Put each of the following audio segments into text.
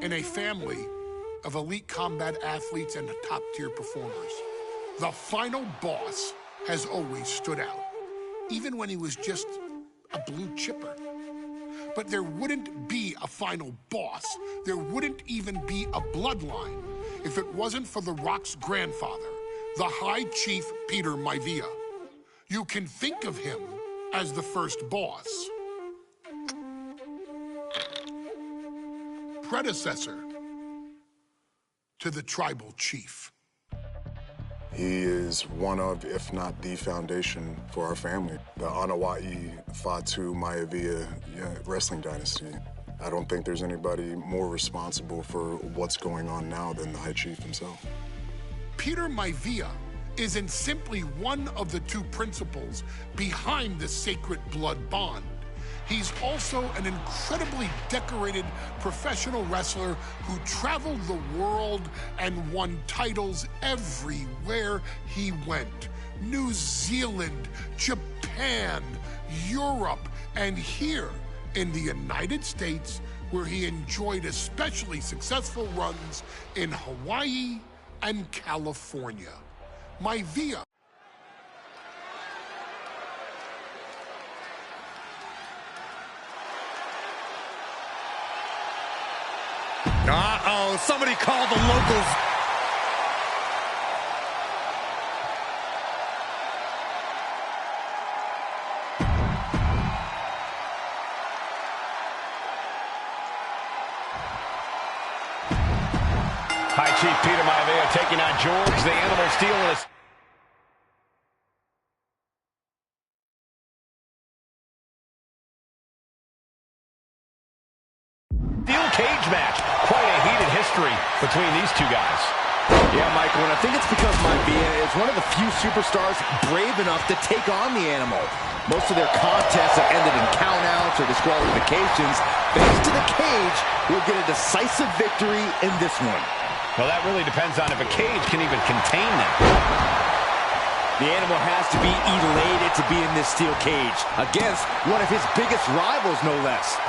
in a family of elite combat athletes and top-tier performers, the final boss has always stood out, even when he was just a blue chipper. But there wouldn't be a final boss, there wouldn't even be a bloodline if it wasn't for The Rock's grandfather, the High Chief Peter Maivia. You can think of him as the first boss. Predecessor to the tribal chief. He is one of, if not the foundation for our family. The Wwe 2K25 wrestling dynasty. I don't think there's anybody more responsible for what's going on now than the High Chief himself. Peter Maivia isn't simply one of the two principals behind the sacred blood bond. He's also an incredibly decorated professional wrestler who traveled the world and won titles everywhere he went. New Zealand, Japan, Europe, and here in the United States, where he enjoyed especially successful runs in Hawaii and California. Maivia. Uh-oh, somebody called the locals. High Chief Peter Maivia taking on George, the Animal Steel. Steel cage match. Quite a heated history between these two guys. Yeah, Michael, and I think it's because Maivia is one of the few superstars brave enough to take on the Animal. Most of their contests have ended in countouts or disqualifications. Thanks to the cage, we'll get a decisive victory in this one. Well, that really depends on if a cage can even contain them. The Animal has to be elated to be in this steel cage against one of his biggest rivals, no less.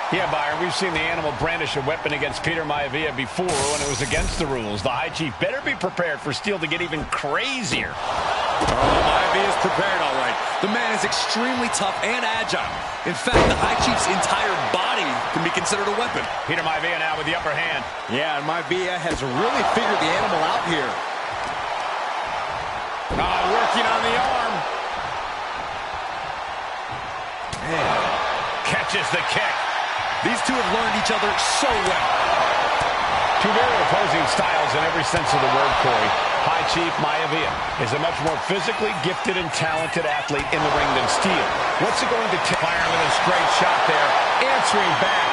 Yeah, Byron, we've seen the Animal brandish a weapon against Peter Maivia before when it was against the rules. The High Chief better be prepared for Steel to get even crazier. Oh, Maivia is prepared, all right. The man is extremely tough and agile. In fact, the High Chief's entire body can be considered a weapon. Peter Maivia now with the upper hand. Yeah, and Maivia has really figured the Animal out here. Working on the arm. Man. Catches the kick. These two have learned each other so well. Two very opposing styles in every sense of the word, Corey. High Chief Maivia is a much more physically gifted and talented athlete in the ring than Steel. What's it going to take? Firing with a straight shot there. Answering back.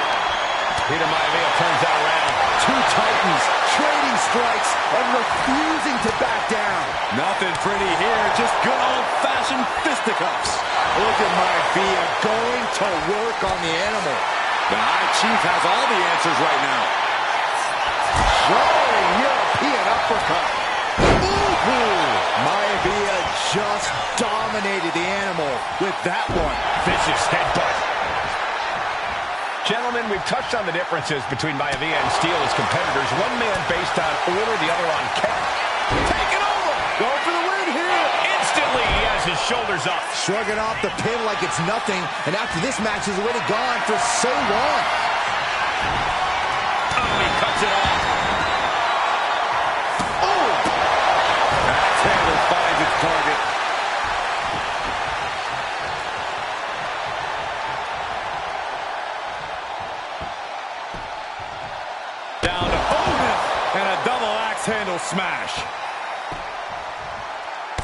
Peter Maivia turns that around. Two titans trading strikes and refusing to back down. Nothing pretty here, just good old-fashioned fisticuffs. Look at Maivia going to work on the Animal. The High Chief has all the answers right now. Strong European uppercut. Ooh. Maivia just dominated the Animal with that one. Vicious headbutt. Gentlemen, we've touched on the differences between Maivia and Steel as competitors. One man based on order, the other on count. Taking over. Going for the win here. Instantly, he has his shoulders up. Shrugging off the pin like it's nothing. And after this match is already gone for so long. Oh, he cuts it off. Oh! Taylor finds its target. Down to Otis. And a double axe handle smash.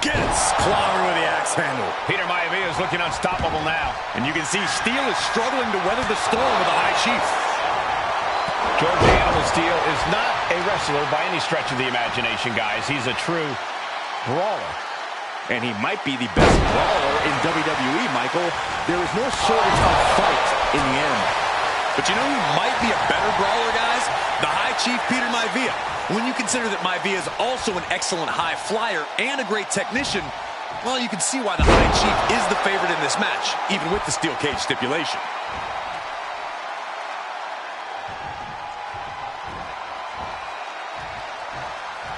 Gets clobbered with the axe handle. Peter Maivia is looking unstoppable now. And you can see Steel is struggling to weather the storm with the High Chief. George the Animal Steel is not a wrestler by any stretch of the imagination, guys. He's a true brawler. And he might be the best brawler in WWE, Michael. There is no shortage of fight in the Animal. But you know who might be a better brawler, guys? The High Chief Peter Maivia. When you consider that Maivia is also an excellent high flyer and a great technician, well, you can see why the High Chief is the favorite in this match, even with the steel cage stipulation.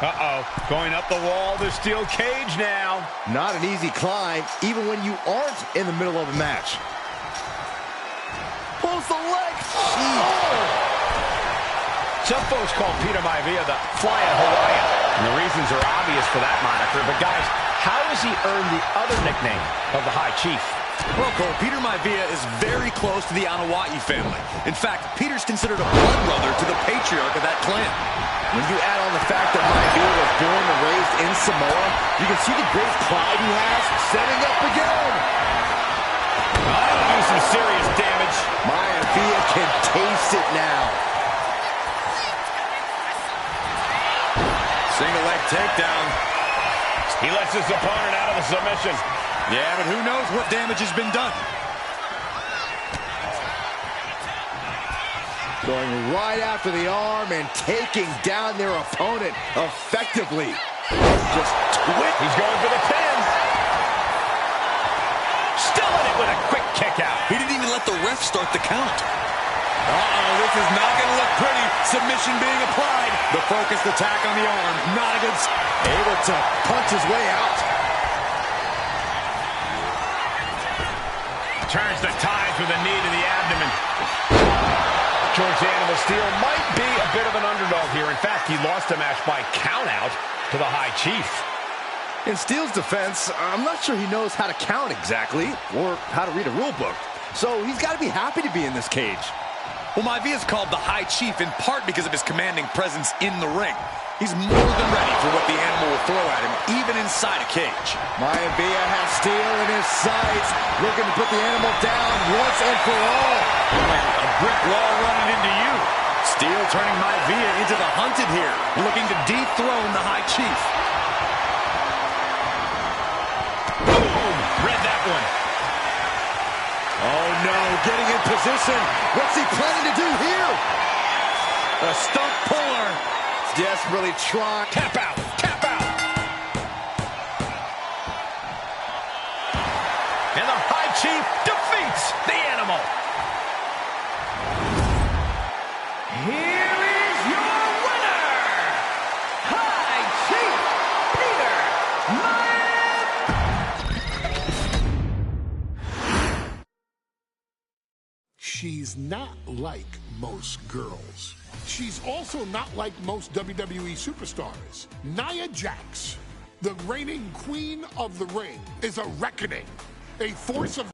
Uh-oh, going up the wall, the steel cage now. Not an easy climb, even when you aren't in the middle of a match. Pulls the leg. Some folks call Peter Maivia the Flying Hawaiian, and the reasons are obvious for that moniker. But guys, how has he earned the other nickname of the High Chief? Well, Cole, Peter Maivia is very close to the Anawa'i family. In fact, Peter's considered a blood brother to the patriarch of that clan. When you add on the fact that Maivia was born and raised in Samoa, you can see the great pride he has. Setting up again. That'll do some serious damage. Maivia can taste it now. Single leg takedown. He lets his opponent out of the submission. Yeah, but who knows what damage has been done. Going right after the arm and taking down their opponent effectively. Just twit. He's going for the pin. Still in it with a quick kick out. He didn't even let the ref start the count. Uh-oh, this is not going to look pretty. Submission being applied. The focused attack on the arm. Not a good... Able to punch his way out. Turns the tides with a knee to the abdomen. George Animal Steel might be a bit of an underdog here. In fact, he lost the match by countout to the High Chief. In Steel's defense, I'm not sure he knows how to count exactly, or how to read a rule book. So he's got to be happy to be in this cage. Well, Maivia is called the High Chief in part because of his commanding presence in the ring. He's more than ready for what the animal will throw at him, even inside a cage. Maivia has Steel in his sights, looking to put the animal down once and for all. Like a brick wall running into you. Steel turning Maivia into the hunted here, looking to dethrone the High Chief. Boom! Read that one. Oh no, getting in position. What's he planning to do here? A stump puller. Desperately trying. Tap out, tap out. And the High Chief defeats the animal. Here is your winner, High Chief Peter Maivia. She's not like most girls. She's also not like most WWE superstars. Nia Jax, the reigning queen of the ring, is a reckoning, a force of...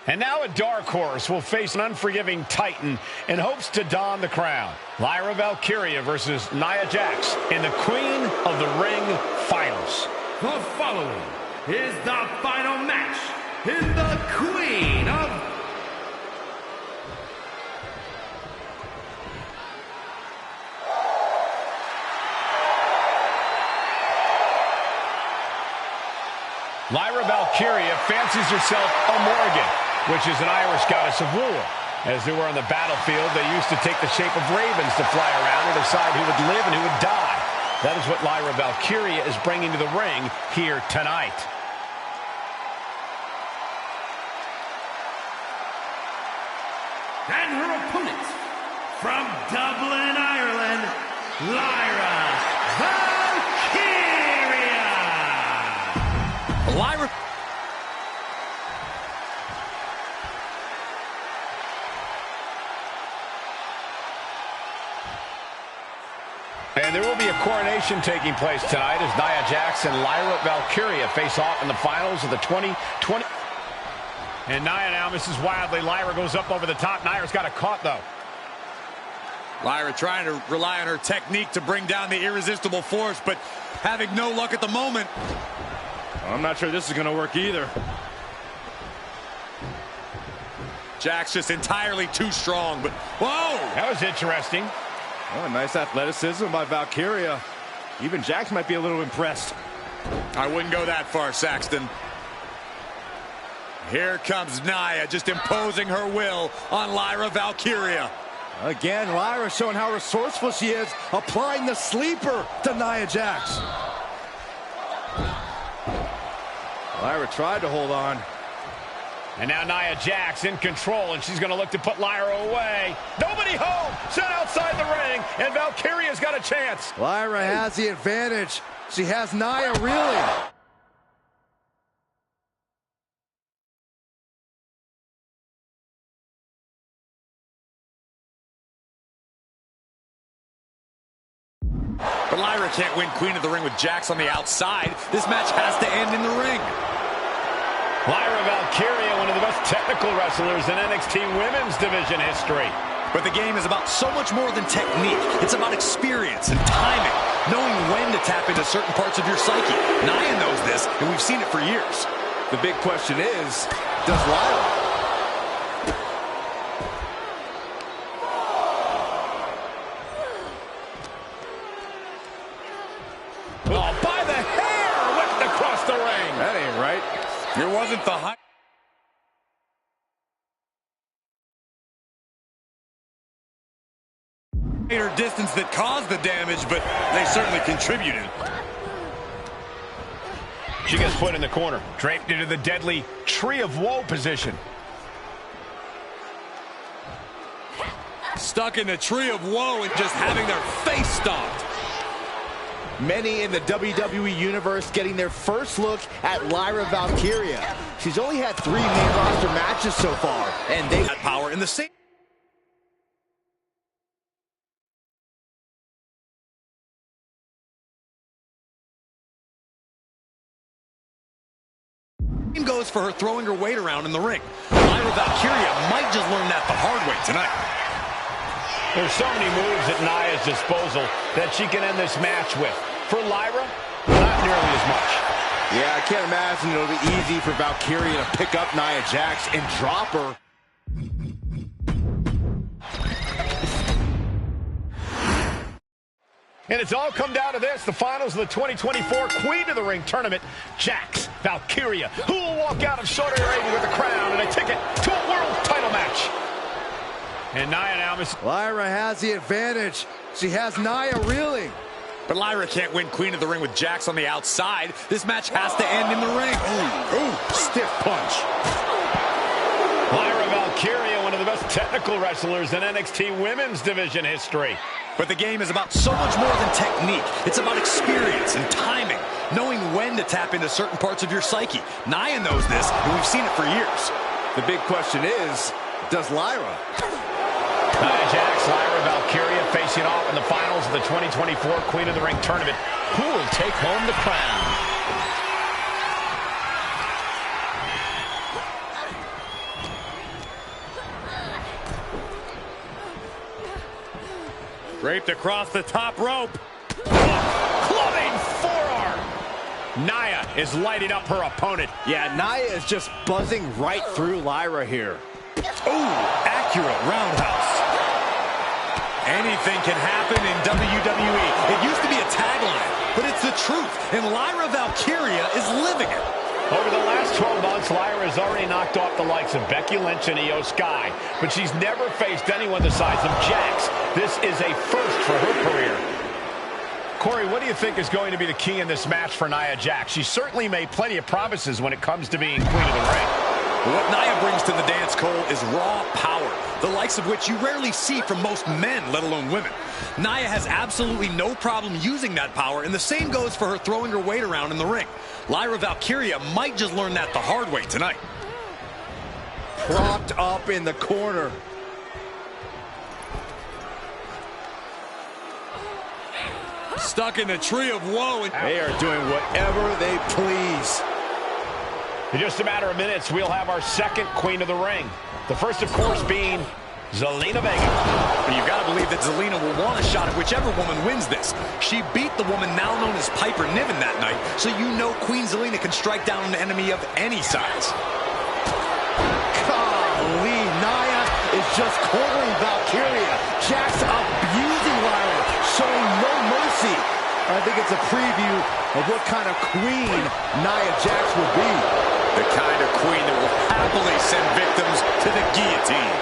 And now a dark horse will face an unforgiving titan in hopes to don the crown. Lyra Valkyria versus Nia Jax in the Queen of the Ring Finals. The following is the final match in the Queen of... Lyra Valkyria fancies herself a Morrigan, which is an Irish goddess of war. As they were on the battlefield, they used to take the shape of ravens to fly around and decide who would live and who would die. That is what Lyra Valkyria is bringing to the ring here tonight. And her opponent, from Dublin, Ireland, Lyra Valkyria. Lyra... And there will be a coronation taking place tonight as Nia Jax and Lyra Valkyria face off in the finals of the 2020... And Nia now misses wildly. Lyra goes up over the top. Nia's got it caught, though. Lyra trying to rely on her technique to bring down the irresistible force, but having no luck at the moment. I'm not sure this is going to work either. Jax just entirely too strong, but whoa! That was interesting. Oh, nice athleticism by Valkyria. Even Jax might be a little impressed. I wouldn't go that far, Saxton. Here comes Nia, just imposing her will on Lyra Valkyria. Again, Lyra showing how resourceful she is, applying the sleeper to Nia Jax. Lyra tried to hold on. And now Nia Jax in control, and she's going to look to put Lyra away. Nobody home! Sent outside the ring, and Valkyria's got a chance. Lyra has the advantage. She has Nia reeling. But Lyra can't win Queen of the Ring with Jax on the outside. This match has to end in the ring. Lyra Valkyria, one of the best technical wrestlers in NXT Women's Division history. But the game is about so much more than technique. It's about experience and timing, knowing when to tap into certain parts of your psyche. Nia knows this, and we've seen it for years. The big question is, does Lyra? Oh, by the hair, whipped across the ring. That ain't right. It wasn't the height. Or distance that caused the damage, but they certainly contributed. She gets put in the corner, draped into the deadly Tree of Woe position. Stuck in the Tree of Woe and just having their face stomped. Many in the WWE Universe getting their first look at Lyra Valkyria. She's only had 3 main roster matches so far, and they got power in the same. Goes for her throwing her weight around in the ring. Lyra Valkyria might just learn that the hard way tonight. There's so many moves at Nia's disposal that she can end this match with. For Lyra, not nearly as much. Yeah, I can't imagine it'll be easy for Valkyria to pick up Nia Jax and drop her. And it's all come down to this, the finals of the 2024 Queen of the Ring tournament. Jax Valkyria, who will walk out of Saudi Arabia with a crown and a ticket to a world title match. And Nia now Lyra has the advantage. She has Nia reeling. But Lyra can't win Queen of the Ring with Jax on the outside. This match has to end in the ring. Ooh, stiff punch. Lyra Valkyria, one of the best technical wrestlers in NXT Women's Division history. But the game is about so much more than technique. It's about experience and timing, knowing when to tap into certain parts of your psyche. Nia knows this, and we've seen it for years. The big question is, does Lyra? Nia Jax, Lyra Valkyria facing off in the finals of the 2024 Queen of the Ring tournament. Who will take home the crown? Draped across the top rope. Clubbing forearm. Nia is lighting up her opponent. Yeah, Nia is just buzzing right through Lyra here. Ooh, accurate roundhouse. Anything can happen in WWE. It used to be a tagline, but it's the truth, and Lyra Valkyria is living it. Over the last 12 months, Lyra has already knocked off the likes of Becky Lynch and Io Sky, but she's never faced anyone the size of Jax. This is a first for her career. Corey, what do you think is going to be the key in this match for Nia Jax? She certainly made plenty of promises when it comes to being Queen of the Ring. What Nia brings to the dance, Cole, is raw power, the likes of which you rarely see from most men, let alone women. Nia has absolutely no problem using that power, and the same goes for her throwing her weight around in the ring. Lyra Valkyria might just learn that the hard way tonight. Propped up in the corner. Stuck in the Tree of Woe. And they are doing whatever they please. In just a matter of minutes, we'll have our second Queen of the Ring. The first, of course, being Zelina Vega. But you've got to believe that Zelina will want a shot at whichever woman wins this. She beat the woman now known as Piper Niven that night, so you know Queen Zelina can strike down an enemy of any size. Golly, Nia is just cornering Valkyria. Jax abusing Lyra, showing no mercy. I think it's a preview of what kind of queen Nia Jax will be. The kind of queen that will happily send victims to the guillotine.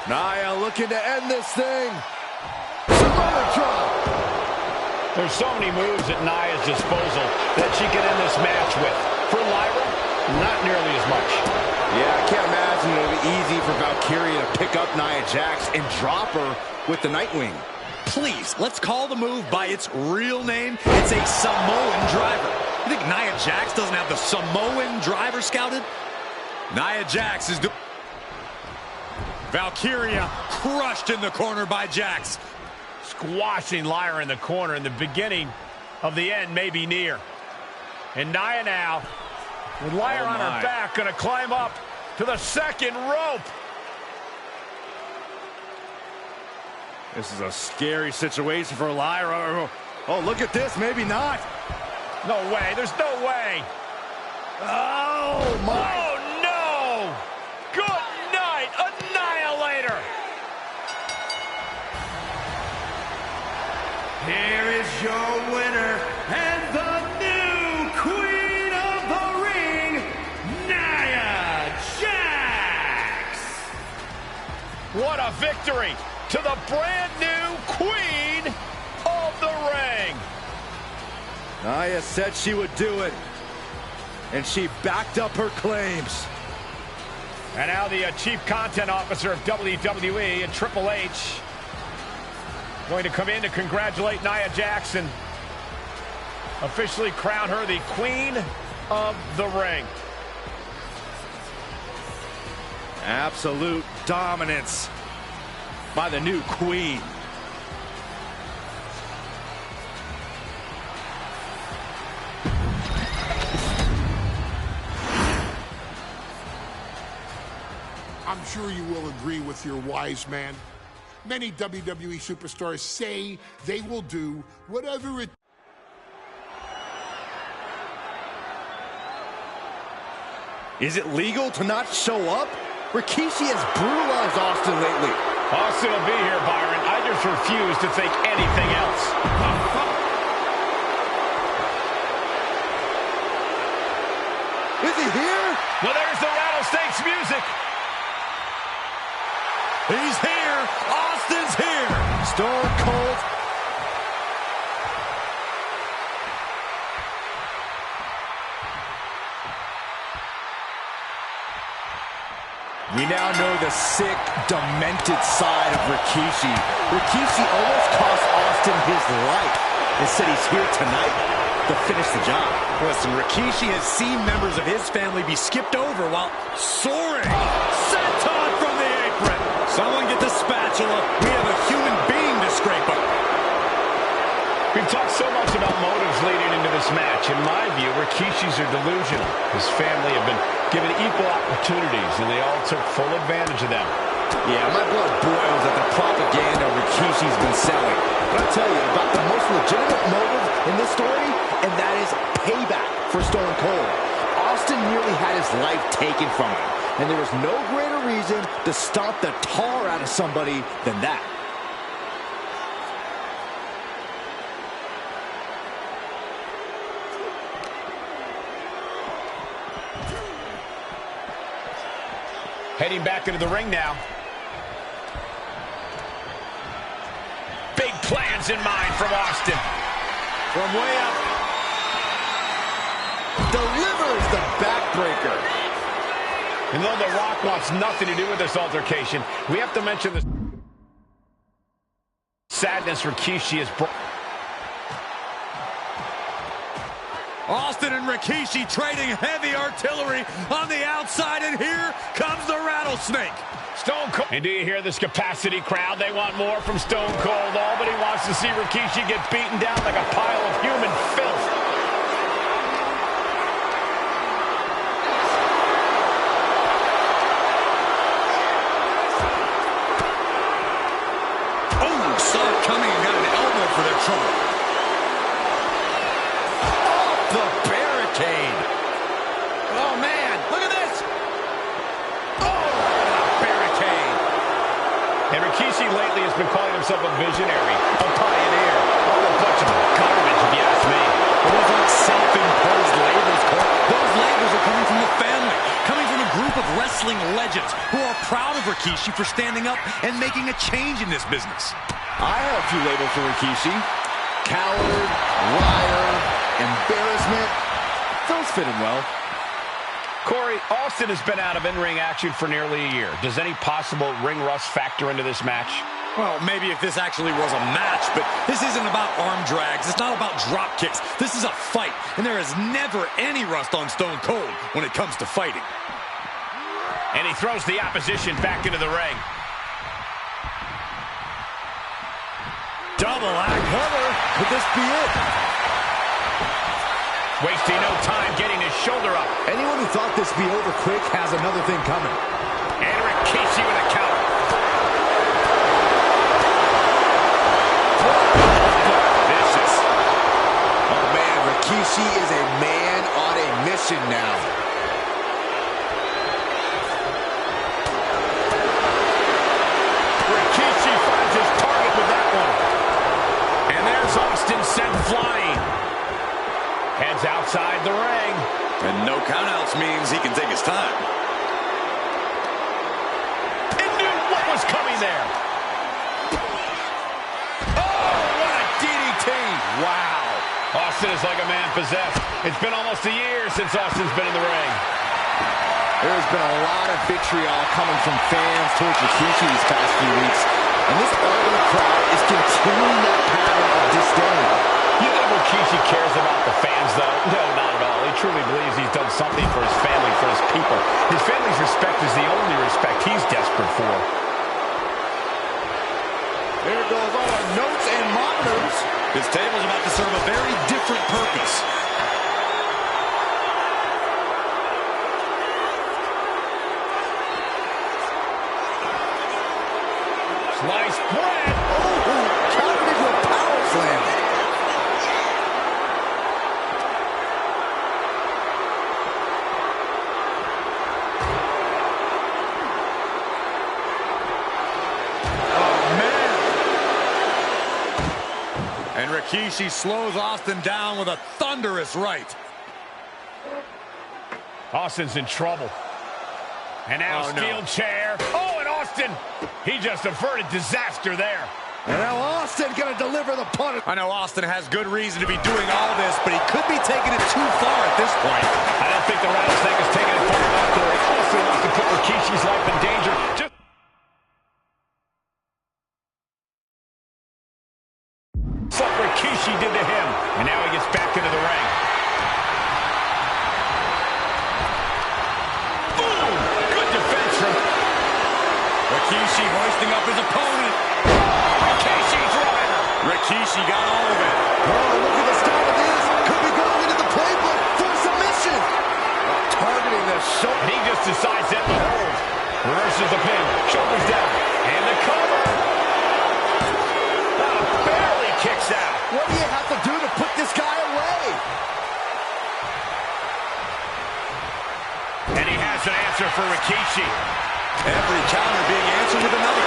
Nia looking to end this thing. Samoa drop. There's so many moves at Nia's disposal that she can end this match with. For Lyra, not nearly as much. Yeah, I can't imagine it'll be easy for Valkyria to pick up Nia Jax and drop her with the Nightwing. Please, let's call the move by its real name. It's a Samoan driver. You think Nia Jax doesn't have the Samoan driver scouted? Nia Jax is Valkyria crushed in the corner by Jax. Squashing Lyra in the corner, and the beginning of the end may be near. And Nia now, with Lyra on her back, going to climb up to the second rope. This is a scary situation for Lyra. Oh, look at this. Maybe not. No way. There's no way. Oh, my. Oh, no. Good night, Annihilator. Here is your winner and the new Queen of the Ring, Nia Jax. What a victory to the brand new Queen of the Ring. Nia said she would do it, and she backed up her claims. And now the Chief Content Officer of WWE and Triple H going to come in to congratulate Nia Jax and officially crown her the Queen of the Ring. Absolute dominance by the new Queen. I'm sure you will agree with your wise man. Many WWE superstars say they will do whatever it... Is it legal to not show up? Rikishi has brutalized Austin lately. Austin will be here, Byron. I just refuse to think anything else. Is he here? Well, there's the Rattlesnakes music. He's here. Austin's here. Stone Cold. We now know the sick, demented side of Rikishi. Rikishi almost cost Austin his life and said he's here tonight to finish the job. Listen, Rikishi has seen members of his family be skipped over while soaring. Senton from the apron. Someone get the spatula. We have a human being to scrape up. We've talked so much about motives leading into this match. In my view, Rikishis are delusional. His family have been given equal opportunities, and they all took full advantage of them. Yeah, my blood boils at the propaganda Rikishi's been selling. But I'll tell you about the most legitimate motive in this story, and that is payback for Stone Cold. Austin nearly had his life taken from him, and there was no greater reason to stomp the tar out of somebody than that. Heading back into the ring now. Big plans in mind from Austin. From way up. Delivers the backbreaker. And though The Rock wants nothing to do with this altercation, we have to mention the sadness Rikishi has brought. Austin and Rikishi trading heavy artillery on the outside, and here comes the Rattlesnake. Stone Cold. And do you hear this capacity crowd? They want more from Stone Cold. Albany wants to see Rikishi get beaten down like a pile of human filth. Oh, saw it coming and got an elbow for their trouble. The barricade. Oh, man. Look at this. Oh, barricade. And Rikishi lately has been calling himself a visionary, a pioneer. All a bunch of garbage, if you ask me. Those aren't self-imposed labels, Cole. Those labels are coming from the family, coming from a group of wrestling legends who are proud of Rikishi for standing up and making a change in this business. I have a few labels for Rikishi. Coward, liar, embarrassment. Those fit him well. Corey, Austin has been out of in-ring action for nearly a year. Does any possible ring rust factor into this match? Well, maybe if this actually was a match, but this isn't about arm drags. It's not about drop kicks. This is a fight, and there is never any rust on Stone Cold when it comes to fighting. And he throws the opposition back into the ring. Double axe cover. Could this be it? Wasting no time getting his shoulder up. Anyone who thought this would be over quick has another thing coming. And Rikishi with a counter. Vicious. Oh, man, Rikishi is a man on a mission now. Rikishi finds his target with that one. And there's Austin sent flying. Heads outside the ring. And no countouts means he can take his time. And knew what was coming there. Oh, what a DDT. Wow. Austin is like a man possessed. It's been almost a year since Austin's been in the ring. There's been a lot of vitriol coming from fans towards Rikishi these past few weeks. And this ardent crowd is continuing that pattern of disdain. You think Rikishi cares about the fans, though? No, not at all. He truly believes he's done something for his family, for his people. His family's respect is the only respect he's desperate for. There goes all our notes and monitors. This table's about to serve a very different purpose. Sliced bread. Oh, countered into a power slam. And Rikishi slows Austin down with a thunderous right. Austin's in trouble. And now steel chair. Oh, and Austin, he just averted disaster there. And now Austin gonna deliver the punch. I know Austin has good reason to be doing all this, but he could be taking it too far at this point. I don't think the rattlesnake is taking it far enough. Austin wants to put Rikishi's life in danger. Just what Rikishi did to him. And now he gets back into the ring. Boom! Good defense from Rikishi hoisting up his opponent. Rikishi driver. Rikishi got all of it. Oh, look at the start of this. Could be going into the playbook for a submission. Targeting the shoulder. And he just decides that to hold. Reverses the pin. Shoulders down. And the cover. Barely kicks out. What do you have to do to put this guy away? And he has an answer for Rikishi. Every counter being answered with another.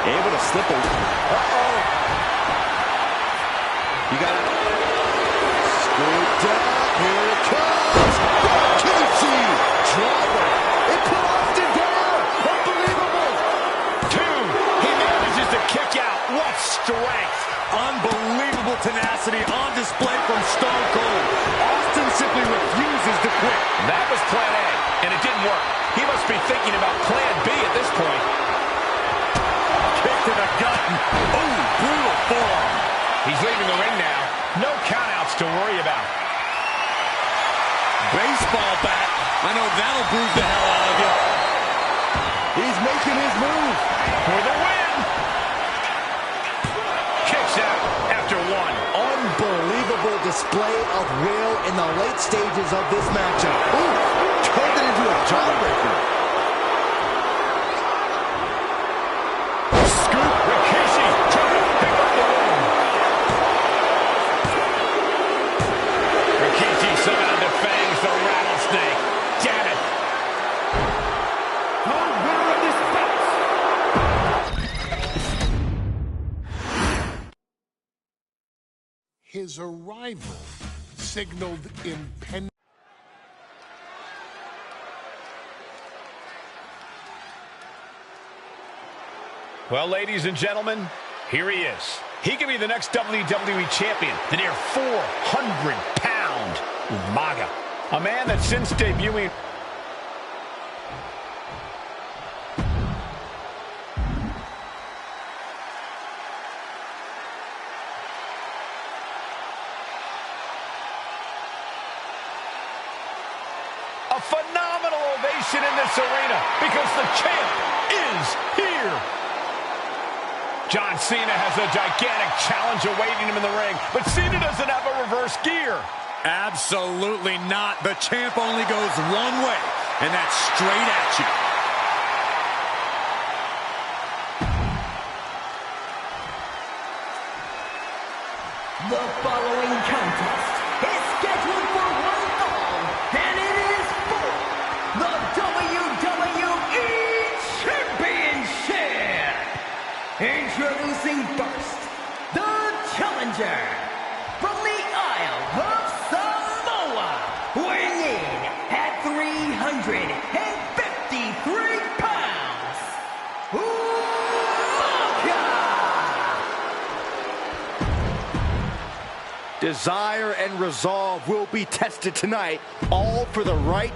Able to slip a... Uh-oh. You got it. Scooped down. Here it comes. Rikishi. Driver. It put Austin down. Unbelievable. Two. He manages to kick out. What strength. Unbelievable tenacity on display from Stone Cold. Austin simply refuses to quit. That was plan A, and it didn't work. He must be thinking about plan B at this point. Kick to the gut. Oh, brutal forearm. He's leaving the ring now. No countouts to worry about. Baseball bat. I know that'll bruise the hell out of you. He's making his move. For the win. Kicks out after one. Unbelievable display of will in the late stages of this matchup. Ooh, turned it into a jawbreaker. Scoop. Rikishi trying to pick up the win. Rikishi somehow defangs the rattlesnake. Damn it. The winner of this bout. His arrival signaled impending. Well, ladies and gentlemen, here he is. He could be the next WWE champion, the near 400-pound Umaga. A man that since debuting... A phenomenal ovation in this arena because the champ is here. John Cena has a gigantic challenge awaiting him in the ring, but Cena doesn't have a reverse gear. Absolutely not. The champ only goes one way, and that's straight at you. The following contest is scheduled for one fall, and it is for the WWE Championship. Introducing first, the challenger from the Isle of Samoa, weighing in at 353 pounds, Umaga! Desire and resolve will be tested tonight, all for the right.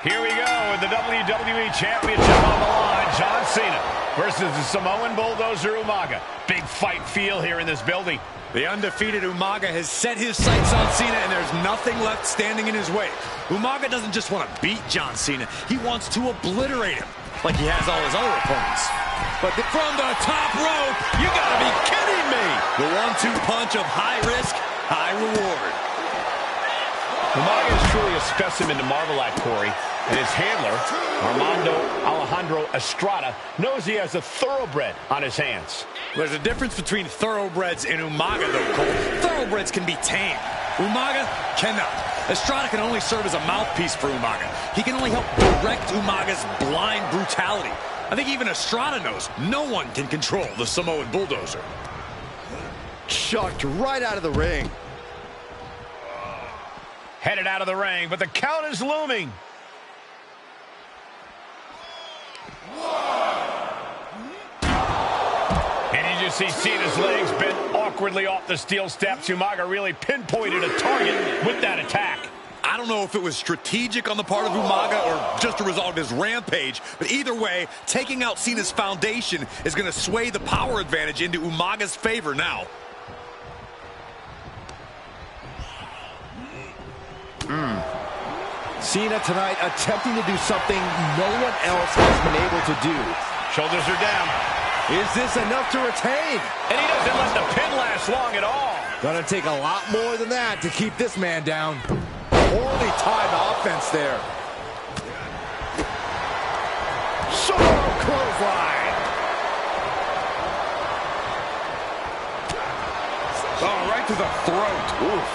Here we go with the WWE Championship on the line. John Cena versus the Samoan Bulldozer Umaga. Big fight feel here in this building. The undefeated Umaga has set his sights on Cena, and there's nothing left standing in his way. Umaga doesn't just want to beat John Cena. He wants to obliterate him, like he has all his other opponents. But from the top rope, you gotta be kidding me! The 1-2 punch of high risk, high reward. Umaga is truly a specimen to marvel at, Corey. And his handler, Armando Alejandro Estrada, knows he has a thoroughbred on his hands. There's a difference between thoroughbreds and Umaga, though, Cole. Thoroughbreds can be tamed. Umaga cannot. Estrada can only serve as a mouthpiece for Umaga. He can only help direct Umaga's blind brutality. I think even Estrada knows no one can control the Samoan Bulldozer. Chucked right out of the ring. Headed out of the ring, but the count is looming. And you just see Cena's legs bent awkwardly off the steel steps. Umaga really pinpointed a target with that attack. I don't know if it was strategic on the part of Umaga or just a result of his rampage, but either way, taking out Cena's foundation is going to sway the power advantage into Umaga's favor now. Cena tonight attempting to do something no one else has been able to do. Shoulders are down. Is this enough to retain? And he doesn't let the pin last long at all. Gonna take a lot more than that to keep this man down. Poorly timed offense there. Short clothesline. Oh, right to the throat. Oof.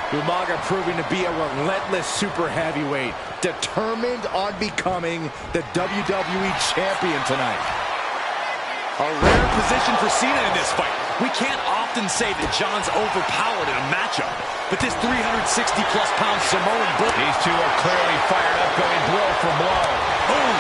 Umaga proving to be a relentless super heavyweight, determined on becoming the WWE champion tonight. A rare position for Cena in this fight. We can't often say that John's overpowered in a matchup, but this 360-plus pound Samoan Bull... These two are clearly fired up, going blow for blow. Boom!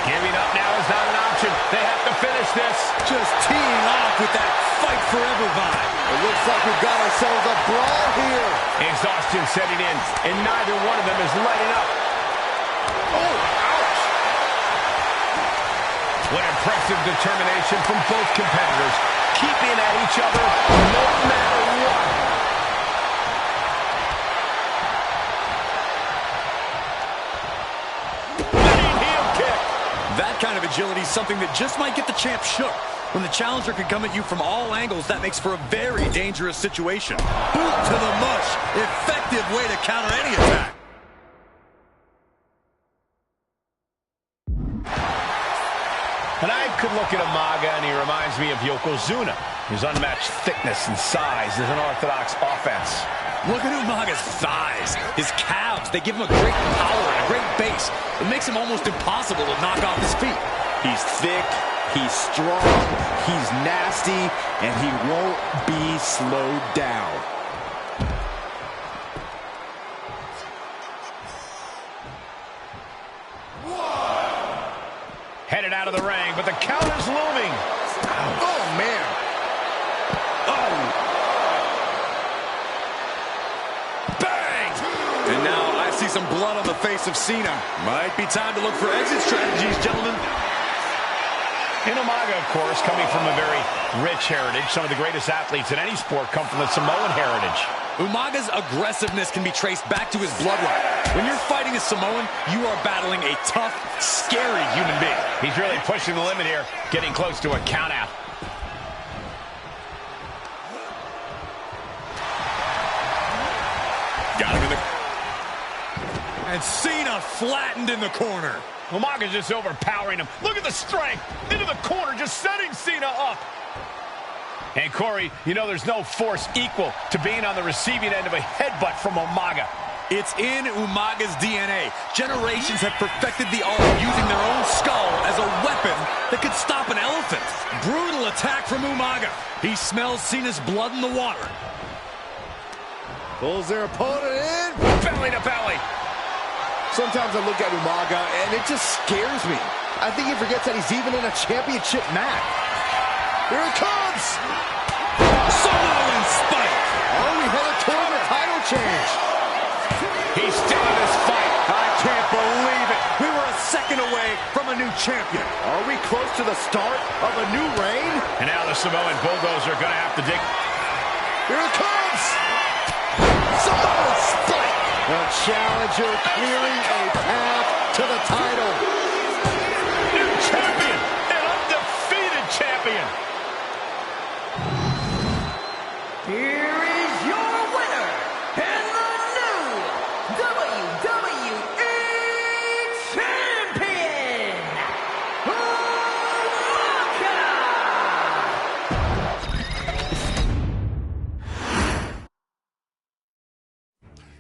Giving up now is not an option. They have to finish this. Just teeing off with that fight forever vibe. It looks like we've got ourselves a brawl here. Exhaustion setting in, and neither one of them is letting up. Oh, ouch. What impressive determination from both competitors, keeping at each other no matter what. Running heel kick. That kind of agility is something that just might get the champ shook. When the challenger can come at you from all angles, that makes for a very dangerous situation. Boot to the mush. Effective way to counter any attack. An could look at Umaga and he reminds me of Yokozuna. His unmatched thickness and size is an orthodox offense. Look at Umaga's thighs, his calves. They give him a great power and a great base. It makes him almost impossible to knock off his feet. He's thick, he's strong, he's nasty, and he won't be slowed down. Headed out of the ring, but the count is looming. Oh, man. Oh! Bang! And now I see some blood on the face of Cena. Might be time to look for exit strategies, gentlemen. In Umaga, of course, coming from a very rich heritage, some of the greatest athletes in any sport come from the Samoan heritage. Umaga's aggressiveness can be traced back to his bloodline. When you're fighting a Samoan, you are battling a tough, scary human being. He's really pushing the limit here, getting close to a count-out. Got him in the... And Cena flattened in the corner. Umaga's just overpowering him. Look at the strength. Into the corner, just setting Cena up. And Corey, you know there's no force equal to being on the receiving end of a headbutt from Umaga. It's in Umaga's DNA. Generations have perfected the art of using their own skull as a weapon that could stop an elephant. Brutal attack from Umaga. He smells Cena's blood in the water. Pulls their opponent in. Belly to belly. Sometimes I look at Umaga and it just scares me. I think he forgets that he's even in a championship match. Here it comes! Samoan spike! Are we headed toward a title change? He's still in this fight. I can't believe it. We were a second away from a new champion. Are we close to the start of a new reign? And now the Samoan Bulldozer are going to have to dig. Here it comes! Samoan spike! The challenger clearing a path to the title. New champion! An undefeated champion! Here is your winner, and the new WWE Champion, Umaga!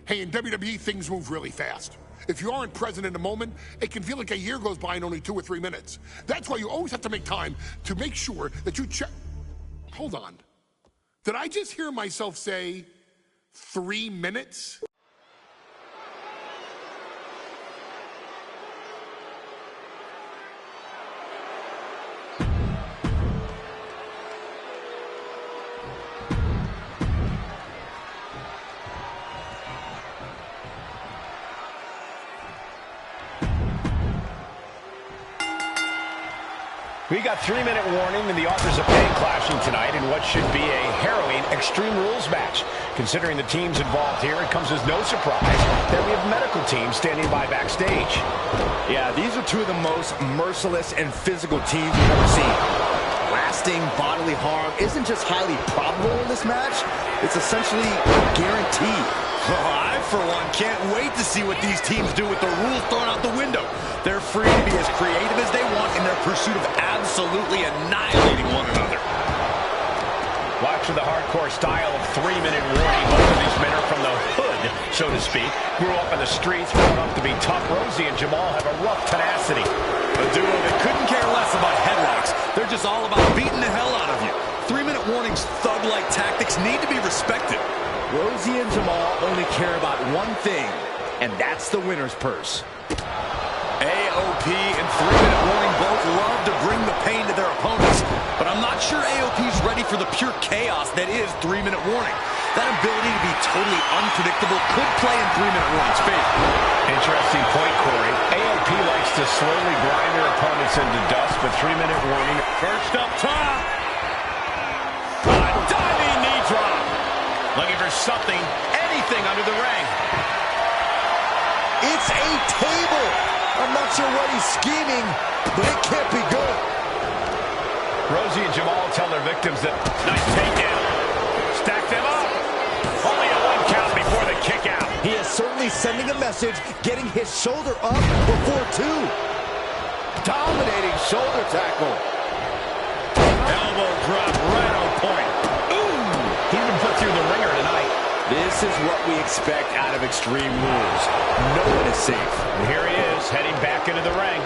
Hey, in WWE, things move really fast. If you aren't present in the moment, it can feel like a year goes by in only 2 or 3 minutes. That's why you always have to make time to make sure that you check. Hold on. Did I just hear myself say 3 minutes? We got 3-minute warning and the authors of pain clashing tonight in what should be a harrowing Extreme Rules match. Considering the teams involved here, it comes as no surprise that we have medical teams standing by backstage. Yeah, these are two of the most merciless and physical teams we've ever seen. Lasting bodily harm isn't just highly probable in this match, it's essentially guaranteed. Oh, I, for one, can't wait to see what these teams do with the rules thrown out the window. They're free to be as creative as they want in their pursuit of absolutely annihilating one another. Watch for the hardcore style of 3-minute warning. Both of these men are from the hood, so to speak. Grew up in the streets, grown up to be tough. Rosie and Jamal have a rough tenacity. A duo that couldn't care less about headlocks. They're just all about beating the hell out of you. 3-minute warnings, thug-like tactics need to be respected. Rosie and Jamal only care about one thing, and that's the winner's purse. AOP and 3-minute warning both love to bring the pain to their opponents, but I'm not sure AOP's ready for the pure chaos that is 3-minute warning. That ability to be totally unpredictable could play in 3-minute warning's favor. Interesting point, Corey. AOP likes to slowly grind their opponents into dust, but 3-minute warning. First up top. A diving knee drop. Looking for something, anything under the ring. It's a table. I'm not sure what he's scheming, but it can't be good. Rosie and Jamal tell their victims that nice takedown. Stack them up. Only a 1 count before the kick out. He is certainly sending a message, getting his shoulder up before 2. Dominating shoulder tackle. Elbow drop right on point. Ooh! He's been put through the ringer tonight. This is what we expect out of Extreme Rules. No one is safe. And here he is, heading back into the ring.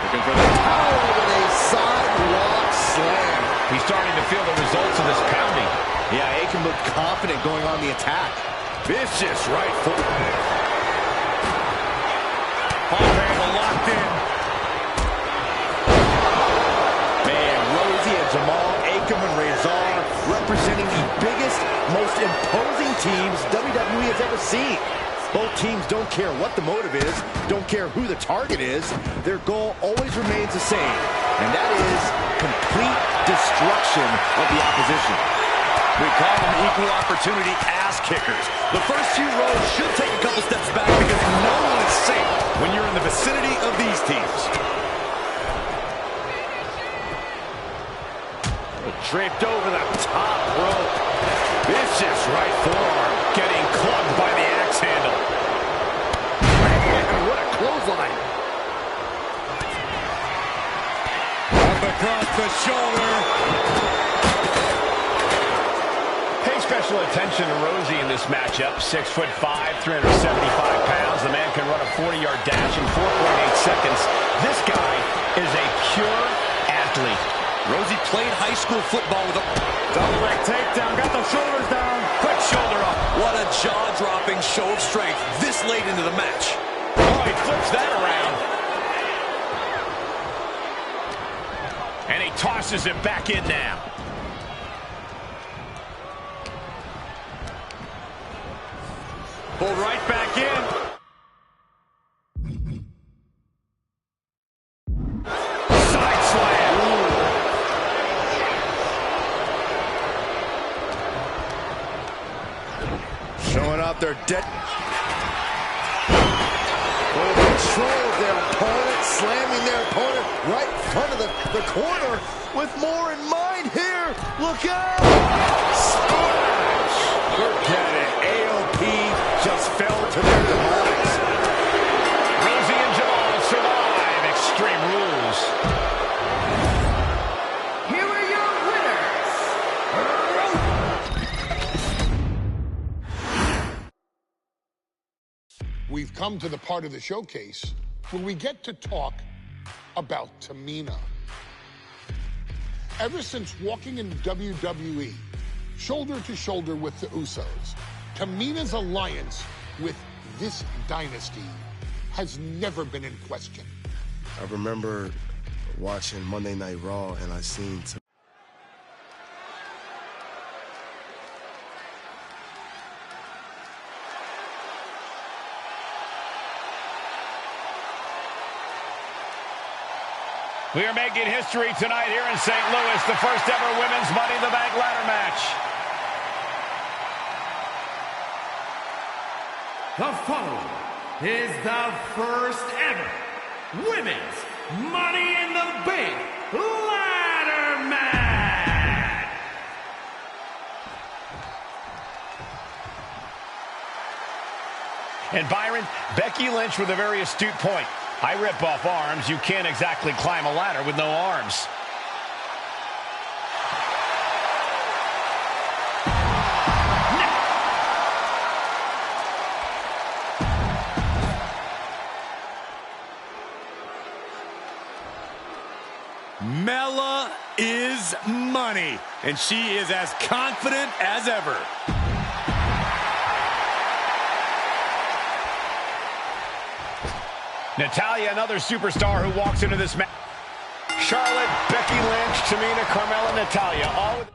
Looking for the Power with a sidewalk slam. He's starting to feel the results of this pounding. Yeah, Aiken looked confident going on the attack. vicious right foot. Paul Heyman locked in. Man, Rosie and Jamal, Aiken and Razor representing the biggest, most imposing teams WWE has ever seen. Both teams don't care what the motive is, don't care who the target is. Their goal always remains the same, and that is complete destruction of the opposition. We call them equal opportunity ass kickers. The first few rows should take a couple steps back because no one is safe when you're in the vicinity of these teams. Draped over the top rope. Vicious right forearm. Getting clubbed by the axe handle. Man, what a clothesline. Up across the shoulder. Pay special attention to Rosie in this matchup. 6'5", 375 pounds. The man can run a 40-yard dash in 4.8 seconds. This guy is a pure athlete. Rosie played high school football with a Double leg takedown, got the shoulders down. quick shoulder up. What a jaw-dropping show of strength this late into the match. Oh, he flips that around. And he tosses it back in now. Pulled right back in. Side slam. Showing out their dead. Full control of their opponent, slamming their opponent right in front of the corner with more in mind here. Look out! Splash! Look at it. AOP just fell to their demise. Rosie and Jamal survive Extreme Rules. Here are your winners. We've come to the part of the showcase where we get to talk about Tamina. Ever since walking in WWE, shoulder to shoulder with the Usos, Tamina's alliance with this dynasty has never been in question. I remember watching Monday Night Raw and I seen We are making history tonight here in St. Louis, the first ever women's Money in the Bank ladder match. The following is the first ever Women's Money in the Bank ladder match. And Byron, Becky Lynch with a very astute point. I rip off arms. You can't exactly climb a ladder with no arms. Mella is money, and she is as confident as ever. Natalya, another superstar who walks into this match. Charlotte, Becky Lynch, Tamina, Carmella, Natalya, all with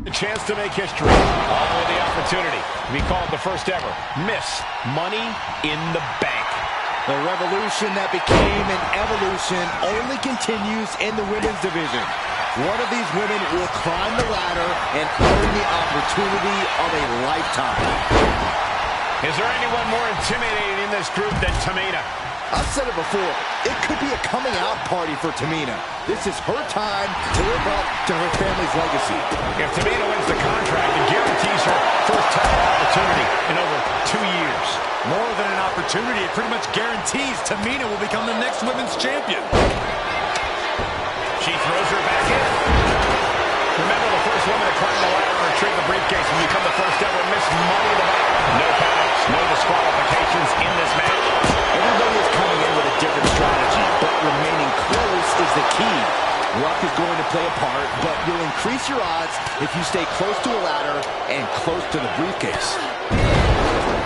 a chance to make history. All with the opportunity to be called the first ever Miss Money in the Bank. The revolution that became an evolution only continues in the women's division. One of these women will climb the ladder and earn the opportunity of a lifetime. Is there anyone more intimidating in this group than Tamina? I've said it before, it could be a coming out party for Tamina. This is her time to live up to her family's legacy. If Tamina wins the contract, it guarantees her first title opportunity in over 2 years. More than an opportunity, it pretty much guarantees Tamina will become the next women's champion. She throws her back in. Remember, the first woman to climb the ladder and retrieve the briefcase and become the first ever Miss Money in the Bank. No countouts, no disqualifications in this match. Everybody is coming in with a different strategy, but remaining close is the key. Luck is going to play a part, but you'll increase your odds if you stay close to a ladder and close to the briefcase.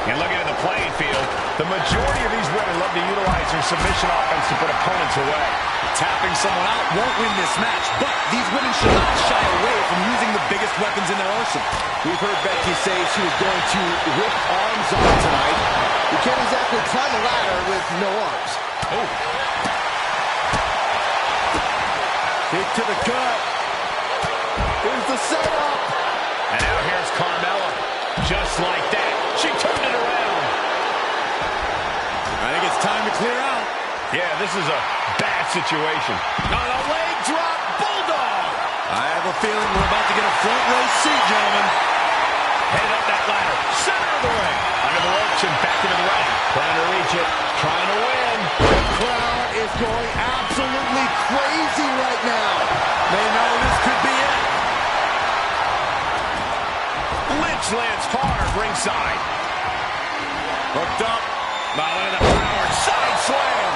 And looking at the playing field, the majority of these women love to utilize their submission offense to put opponents away. Tapping someone out won't win this match, but these women should not shy away from using the biggest weapons in their arsenal. We've heard Becky say she was going to rip arms off tonight. You can't exactly climb a ladder with no arms. Oh. Kick to the gut. Here's the setup. And now here's Carmella. Just like that, she turned it around. I think it's time to clear out. Yeah, this is a bad situation. On a leg drop, bulldog. I have a feeling we're about to get a front row seat, gentlemen. Headed up that ladder, center of the ring. Under the ropes and back into the ring. Trying to reach it, trying to win. The crowd is going absolutely crazy right now. They know this could be it. Lynch lands hard ringside. Hooked up. By the power side slam.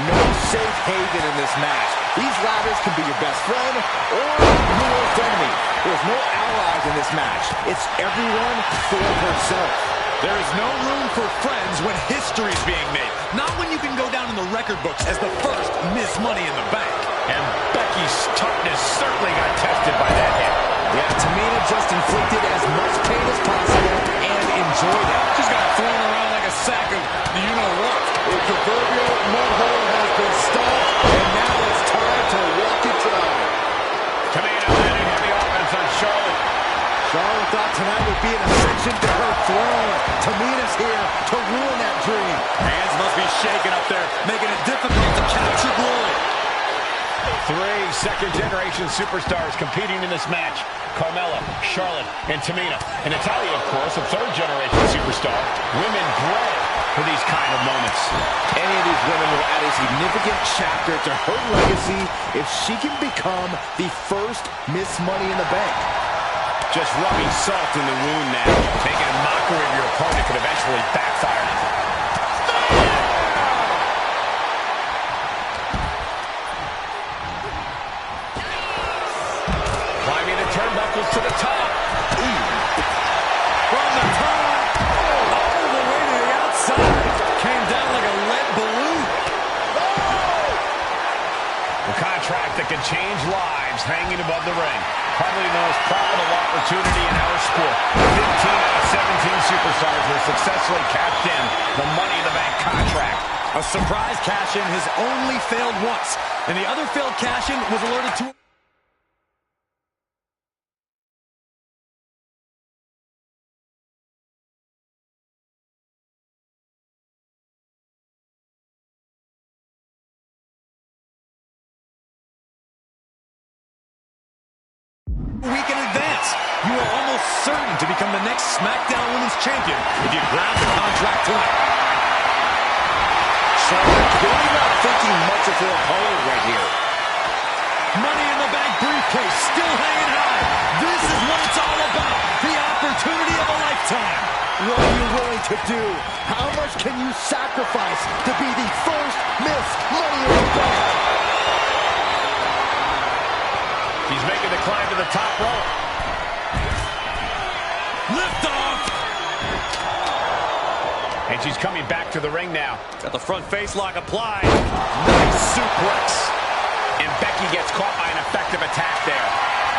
No safe haven in this match. These ladders can be your best friend or your worst enemy. There's no allies in this match. It's everyone for herself. There is no room for friends when history is being made. Not when you can go down in the record books as the first Miss Money in the Bank. And Becky's toughness certainly got tested by that hit. Yeah, Tamina just inflicted as much pain as possible and enjoyed it. Just got thrown around like a sack of you-know-what. The proverbial mud hole has been stopped, and now it's time to walk it down. Tamina landing heavy offense on Charlotte. Charlotte thought tonight would be an ascension to her throne. Tamina's here to ruin that dream. Hands must be shaking up there, making it difficult to capture glory. 3 second-generation superstars competing in this match. Carmella, Charlotte, and Tamina. And Natalya, of course, a third-generation superstar. Women bred for these kind of moments. Any of these women will add a significant chapter to her legacy if she can become the first Miss Money in the Bank. Just rubbing salt in the wound now. Making a mockery of your opponent could eventually backfire. Climbing the turnbuckles to the top. From the top, all the way to the outside. Came down like a lead balloon. A contract that can change lives hanging above the ring. Probably the most profitable opportunity in our sport. 15 out of 17 superstars have successfully cashed in the Money in the Bank contract. A surprise cash-in has only failed once, and the other failed cash-in was alerted to... week in advance. You are almost certain to become the next SmackDown Women's Champion if you grab the contract tonight. Charlotte clearly not thinking much of her opponent right here. Money in the Bank briefcase still hanging high. This is what it's all about. The opportunity of a lifetime. What are you willing to do? How much can you sacrifice to be the first Miss Money in the Bank? She's making the climb to the top rope. Lift off. And she's coming back to the ring now. Got the front face lock applied. Nice suplex. And Becky gets caught by an effective attack there.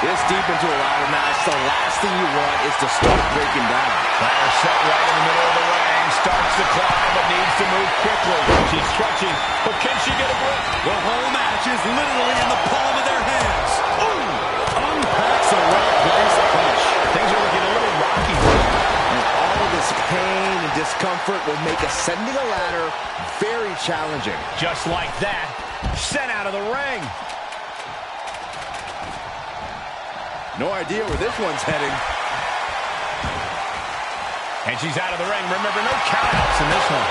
This deep into a ladder match, the last thing you want is to start breaking down. Ladder set right in the middle of the ring. Starts to climb, but needs to move quickly. She's stretching, but can she get a grip? The whole match is literally in the palm of their hands. Ooh! Unpacks a well-placed punch. Things are looking a little rocky here. And all of this pain and discomfort will make ascending a ladder very challenging. Just like that, sent out of the ring. No idea where this one's heading. And she's out of the ring. Remember, no countouts in this one.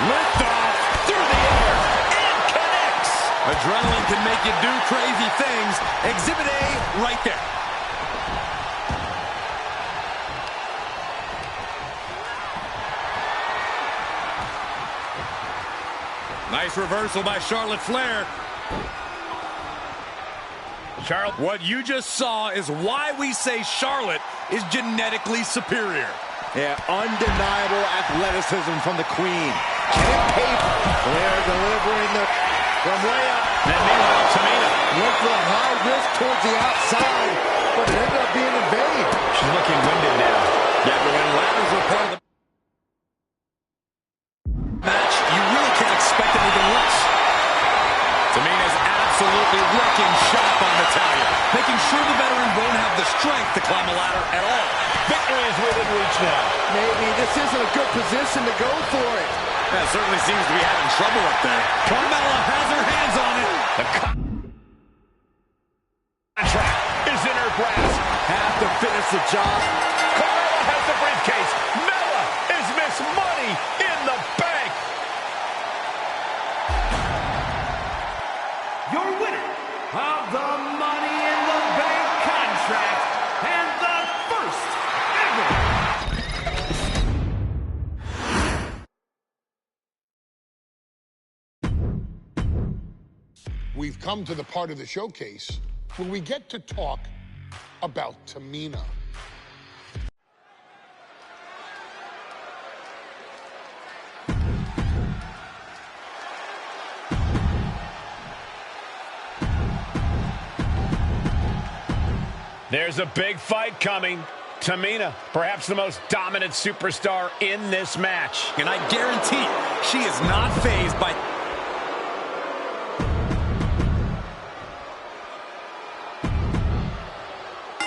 Lift off through the air and connects. Adrenaline can make you do crazy things. Exhibit A right there. Nice reversal by Charlotte Flair. Charlotte, what you just saw is why we say Charlotte is genetically superior. Yeah, undeniable athleticism from the Queen. Can it pay? Flair delivering from way up. And meanwhile, Tamina went for a high risk towards the outside, but it ended up being in vain. She's looking winded now. Yeah, but when ladders are part of the match, you really can't expect anything less. Tamina's absolutely wrecking shop on Natalya, making sure the veteran won't have the strength to climb a ladder at all. Victory is within reach now. Maybe this isn't a good position to go for it. That certainly seems to be having trouble up there. Carmella has her hands on it. The contract is in her grasp. Have to finish the job. Carmella has the briefcase. Mella is Miss Money in the Bank. Your winner of the Money in the Bank contract and the first ever. We've come to the part of the showcase where we get to talk about Tamina. There's a big fight coming. Tamina, perhaps the most dominant superstar in this match. And I guarantee she is not fazed by...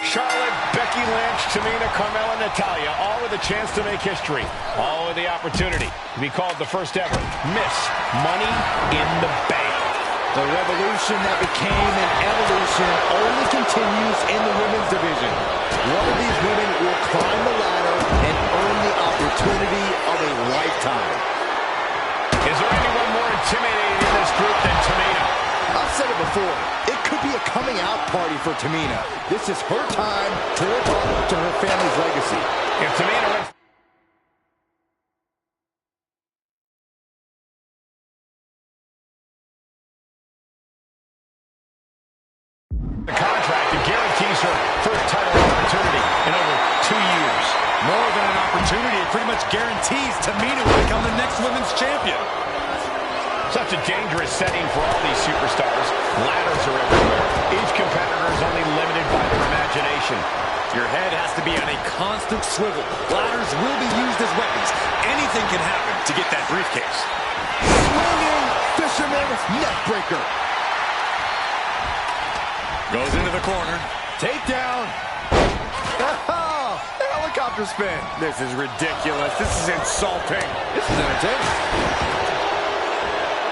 Charlotte, Becky Lynch, Tamina, Carmella, Natalya, all with a chance to make history. All with the opportunity to be called the first ever Miss Money in the Bank. The revolution that became an evolution only continues in the women's division. One of these women will climb the ladder and earn the opportunity of a lifetime. Is there anyone more intimidating in this group than Tamina? I've said it before, it could be a coming out party for Tamina. This is her time to live up to her family's legacy. If Tamina wins... the contract that guarantees her first title opportunity in over 2 years. More than an opportunity, it pretty much guarantees Tamina will become the next women's champion. Such a dangerous setting for all these superstars. Ladders are everywhere. Each competitor is only limited by their imagination. Your head has to be on a constant swivel. Ladders will be used as weapons. Anything can happen to get that briefcase. Swinging fisherman neckbreaker. Goes into the corner. Takedown. Oh, helicopter spin. This is ridiculous. This is insulting. This is entertaining.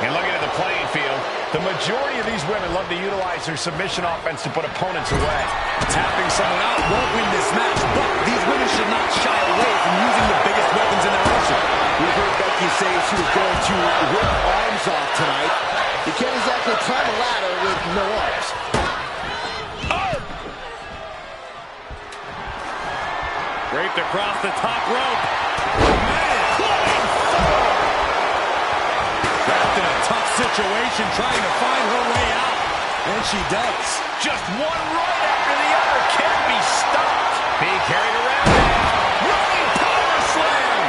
And looking at the playing field, the majority of these women love to utilize their submission offense to put opponents away. Tapping someone out won't win this match, but these women should not shy away from using the biggest weapons in their arsenal. We've heard Becky say she was going to rip arms off tonight. You can't exactly climb a ladder with no arms. Draped across the top rope. Man, flying forward. Trapped in a tough situation, trying to find her way out. And she does. Just one right after the other can't be stopped. Being carried around now. Running power slam.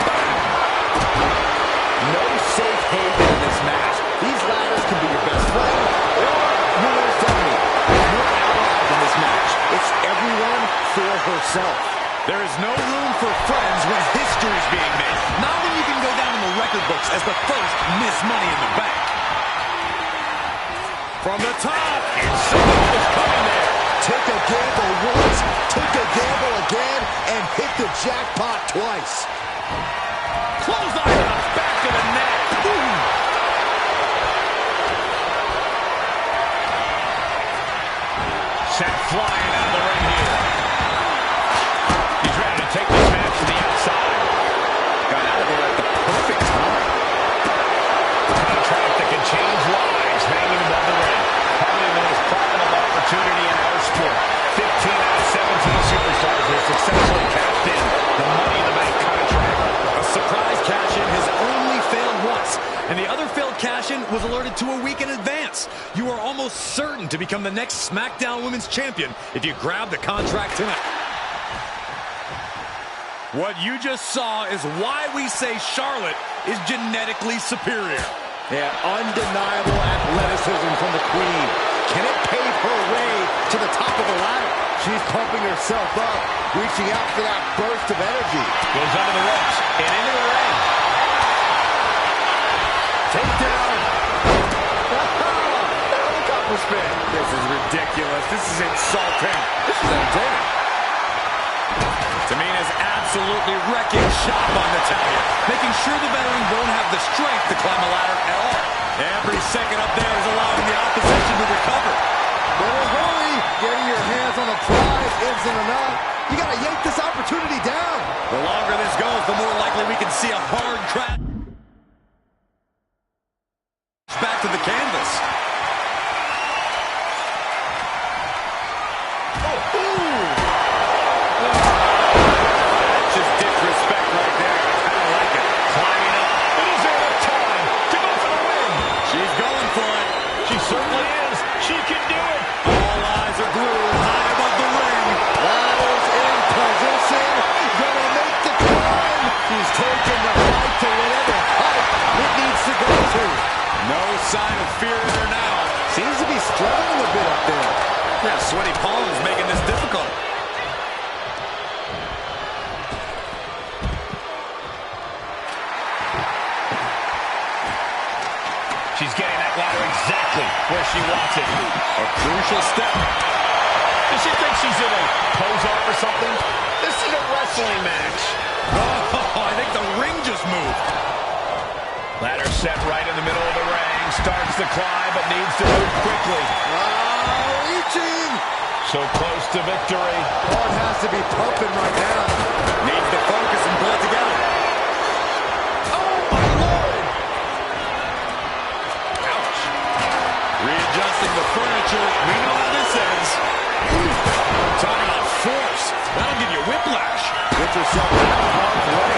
No safe haven in this match. These ladders can be your best friend or your worst enemy. There's no allies in this match. It's everyone for herself. There is no room for friends when history is being made. Not when you can go down in the record books as the first Miss Money in the Bank. From the top, and someone is coming there. Take a gamble once, take a gamble again, and hit the jackpot twice. Clothesline back to the net. Ooh. and the other failed cash-in was alerted to a week in advance. You are almost certain to become the next SmackDown Women's Champion if you grab the contract tonight. What you just saw is why we say Charlotte is genetically superior. Yeah, undeniable athleticism from the Queen. Can it pave her way to the top of the ladder? She's pumping herself up, reaching out for that burst of energy. Goes under the ropes and into the ring. Takedown. Helicopter spin. This is ridiculous. This is insulting. This is entertaining. Tamina's absolutely wrecking shop on Natalya, making sure the veteran won't have the strength to climb a ladder at all. Every second up there is allowing the opposition to recover. Better hurry. Getting your hands on the prize isn't enough. You got to yank this opportunity down. The longer this goes, the more likely we can see a hard crash. Back to the canvas. Just disrespect right there. I kind of like it. Climbing up. It is enough time to go for the win. She's going for it. She certainly is. She can do it. All eyes are glued high above the ring. Ladders in position. Gonna make the climb. He's taking the fight to whatever height it needs to go to. No sign of fear in her now. Seems to be struggling a bit up there. Yeah, sweaty palms making this difficult. She's getting that ladder exactly where she wants it. A crucial step. Does she think she's in a pose-off or something? This is a wrestling match. Oh, I think the ring just moved. Ladder set right in the middle of the ring. Starts to climb, but needs to move quickly. Reaching. So close to victory. Heart has to be pumping right now. Needs to focus and pull it together. Oh, my Lord. Ouch. Readjusting the furniture. We know how this ends. Talking about force. That'll give you whiplash. Get yourself out of harm's way.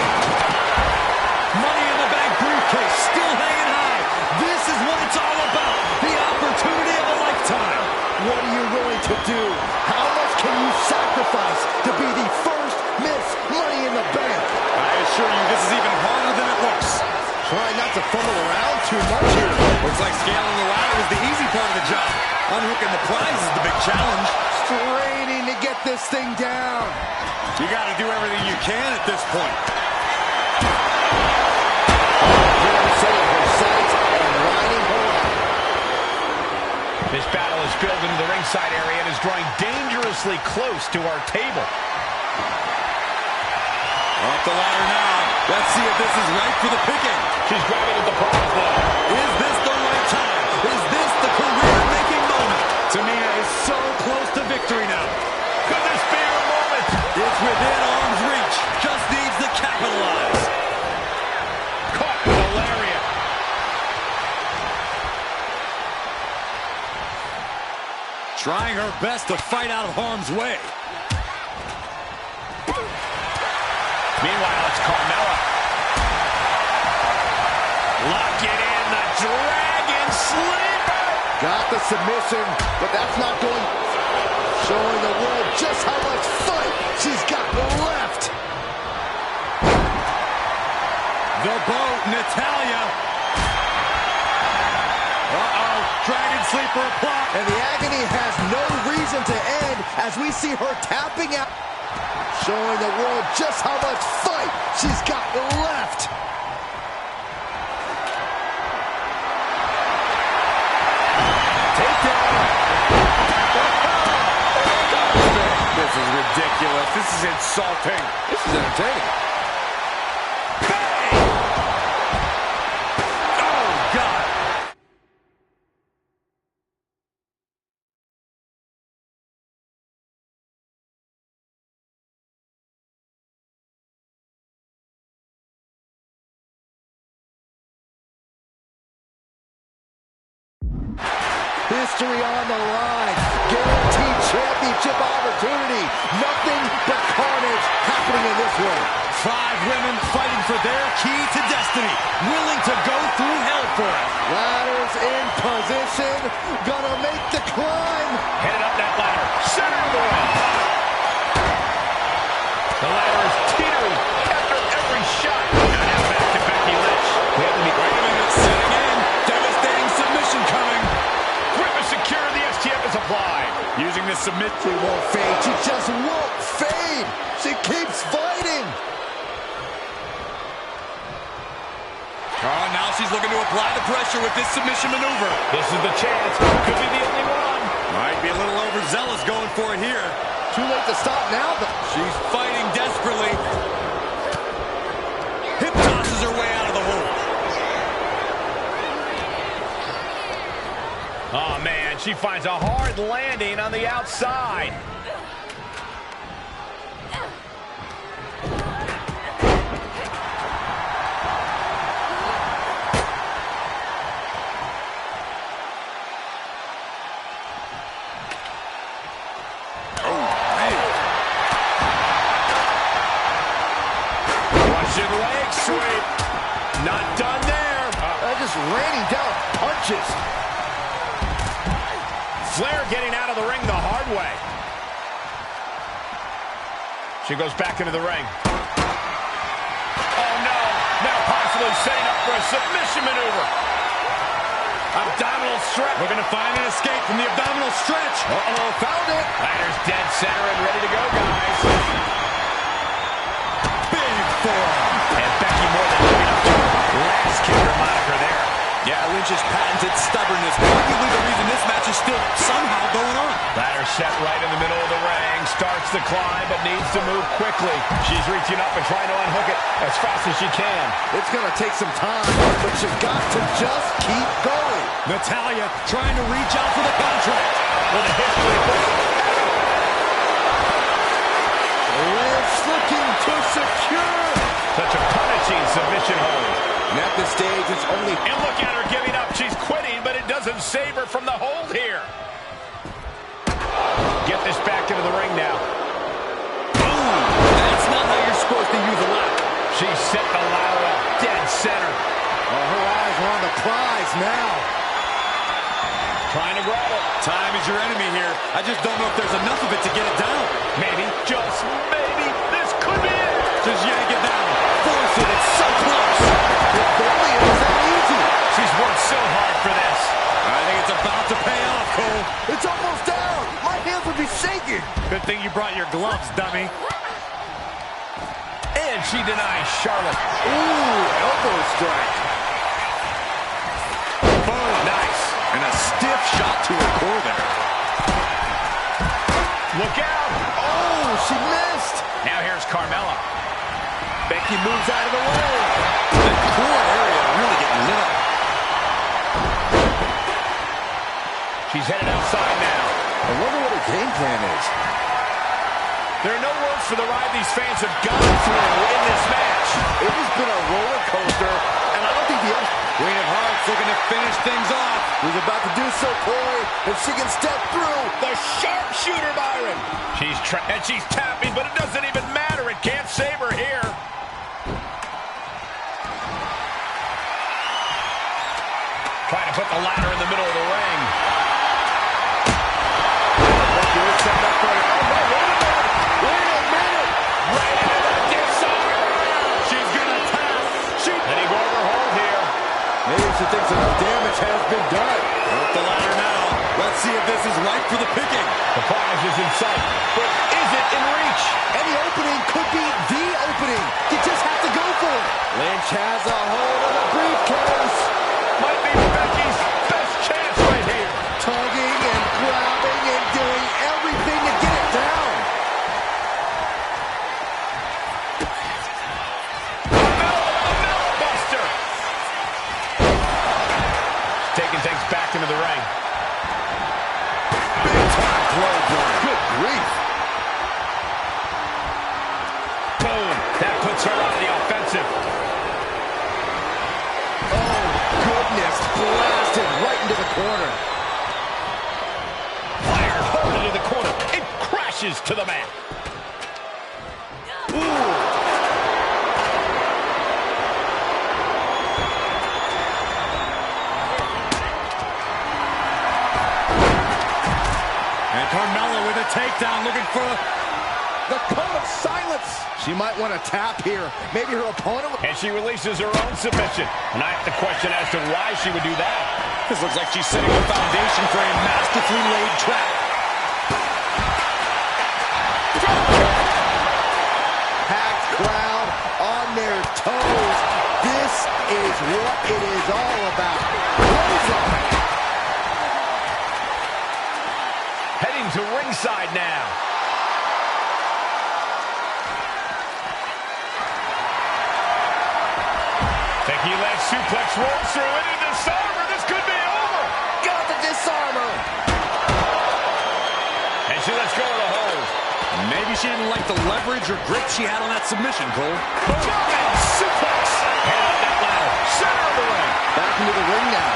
Money in the bank briefcase still hanging high. This is what it's all about. The opportunity of a lifetime. What are you willing to do? How much can you sacrifice to be the first Miss Money in the Bank? I assure you this is even harder than it looks. Try not to fumble around too much here. Looks like scaling the ladder is the easy part of the job. Unhooking the prize is the big challenge. Straining to get this thing down. You got to do everything you can at this point. Setting her sights and lining her up. This battle is spilled into the ringside area and is drawing dangerously close to our table. Up the ladder now. Let's see if this is right for the picking. She's grabbing at the prize now. Is this the right time? Is this the career-making moment? Tamina is so close to victory now. Could this be her moment? It's within arm's reach. Just needs to capitalize. Caught with a lariat. Trying her best to fight out of harm's way. Meanwhile, it's Carmella. Lock it in, the Dragon Sleeper. Got the submission, but that's not going. Showing the world just how much fight she's got left. The boat, Natalya. Uh-oh, Dragon Sleeper applied. And the agony has no reason to end as we see her tapping out. Showing the world just how much fight she's got left. This is ridiculous. This is insulting. This is entertaining. Bang! Oh, God. History on the line. Guaranteed championship opportunity. Nothing but carnage happening in this one. 5 women fighting for their key to destiny. Willing to go through hell for it. Ladder's in position. Gonna make the climb. Headed up that ladder. Center of the ring. The ladder is teetering after every shot. And now back to Becky Lynch. We have to be wait a minute. Setting in. Devastating submission coming. Grip is secure. The STF is applied. Using this submit. She won't fade. She just won't fade. She keeps fighting. Oh, now she's looking to apply the pressure with this submission maneuver. This is the chance. Could be the only one. Might be a little overzealous going for it here. Too late to stop now. She's fighting desperately. Hip tosses her way out of the hole. Oh, man, she finds a hard landing on the outside. Leg sweep. Not done there. Just raining down punches. Flair getting out of the ring the hard way. She goes back into the ring. Oh, no. Now possibly setting up for a submission maneuver. Abdominal stretch. We're going to find an escape from the abdominal stretch. Uh-oh, found it. Ladder's dead center and ready to go, guys. And Becky more than living up to her last kicker moniker there. Yeah, Lynch's patented stubbornness. Arguably the reason this match is still somehow going on. Ladder set right in the middle of the ring. Starts the climb, but needs to move quickly. She's reaching up and trying to unhook it as fast as she can. It's going to take some time, but you've got to just keep going. Natalya trying to reach out for the contract. With a history of Lynch looking to secure. such a punishing submission hold. And at this stage, it's only... And look at her giving up. She's quitting, but it doesn't save her from the hold here. Get this back into the ring now. Ooh, that's not how you're supposed to use a ladder. She's set the ladder up dead center. Oh, her eyes are on the prize now. Trying to grab it. Time is your enemy here. I just don't know if there's enough of it to get it down. Maybe, just maybe, this could be it. Just yank it down. Force it. It's so close. If only it was that easy. She's worked so hard for this. I think it's about to pay off, Cole. It's almost down. My hands would be shaking. Good thing you brought your gloves, dummy. And she denies Charlotte. Ooh, elbow strike. Boom. Nice. And a stiff shot to her core there. Look out. Oh, she missed. Now here's Carmella. Becky moves out of the way. The core area really getting lit up. She's headed outside now. I wonder what her game plan is. There are no words for the ride these fans have gone through in this match. It has been a roller coaster, and I don't think the other... Queen of Hearts looking to finish things off. Who's about to do so, Corey? If she can step through. The sharpshooter, Byron. She's tapping, but it doesn't even matter. It can't save her here. Trying to put the ladder in the middle of the ring. Wait a minute. Right into the disarm. She's gonna tap. Heading for her hold here. Maybe she thinks enough damage has been done. Up the ladder now. Let's see if this is right for the picking. The prize is in sight, but is it in reach? Any opening could be the opening. You just have to go for it. Lynch has a hold of the briefcase. Might be Becky's best chance right here. Tugging and grabbing and doing everything to get it down. Buster. Taking things back into the ring. Big time blow burn. Good grief. Boom. That puts her on the offensive. Oh, goodness. Blasted right into the corner. Fired hard into the corner. It crashes to the mat. Ooh. Carmella with a takedown, looking for the code of silence. She might want to tap here. Maybe her opponent. And she releases her own submission. And I have to question as to why she would do that. This looks like she's setting a foundation for a masterfully laid trap. Packed crowd on their toes. This is what it is all about. Heading to ringside now. He led suplex rolls through into the disarmer. This could be over. Got the disarmer. And she lets go of the hold. Maybe she didn't like the leverage or grip she had on that submission, Cole. German suplex. Head up that ladder. Center of the ring. Back into the ring now.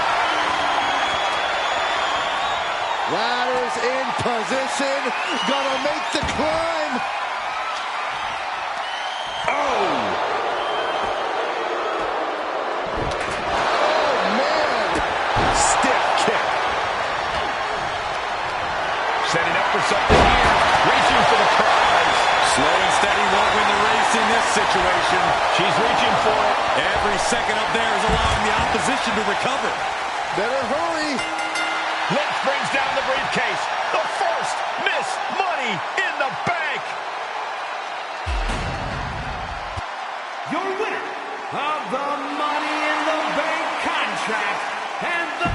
Ladders in position. Gonna make the climb. Oh! Setting up for something here. Reaching for the prize. Slow and steady won't win the race in this situation. She's reaching for it. Every second up there is allowing the opposition to recover. Better hurry. Lynch brings down the briefcase. The first Miss Money in the Bank. Your winner of the Money in the Bank contract and the...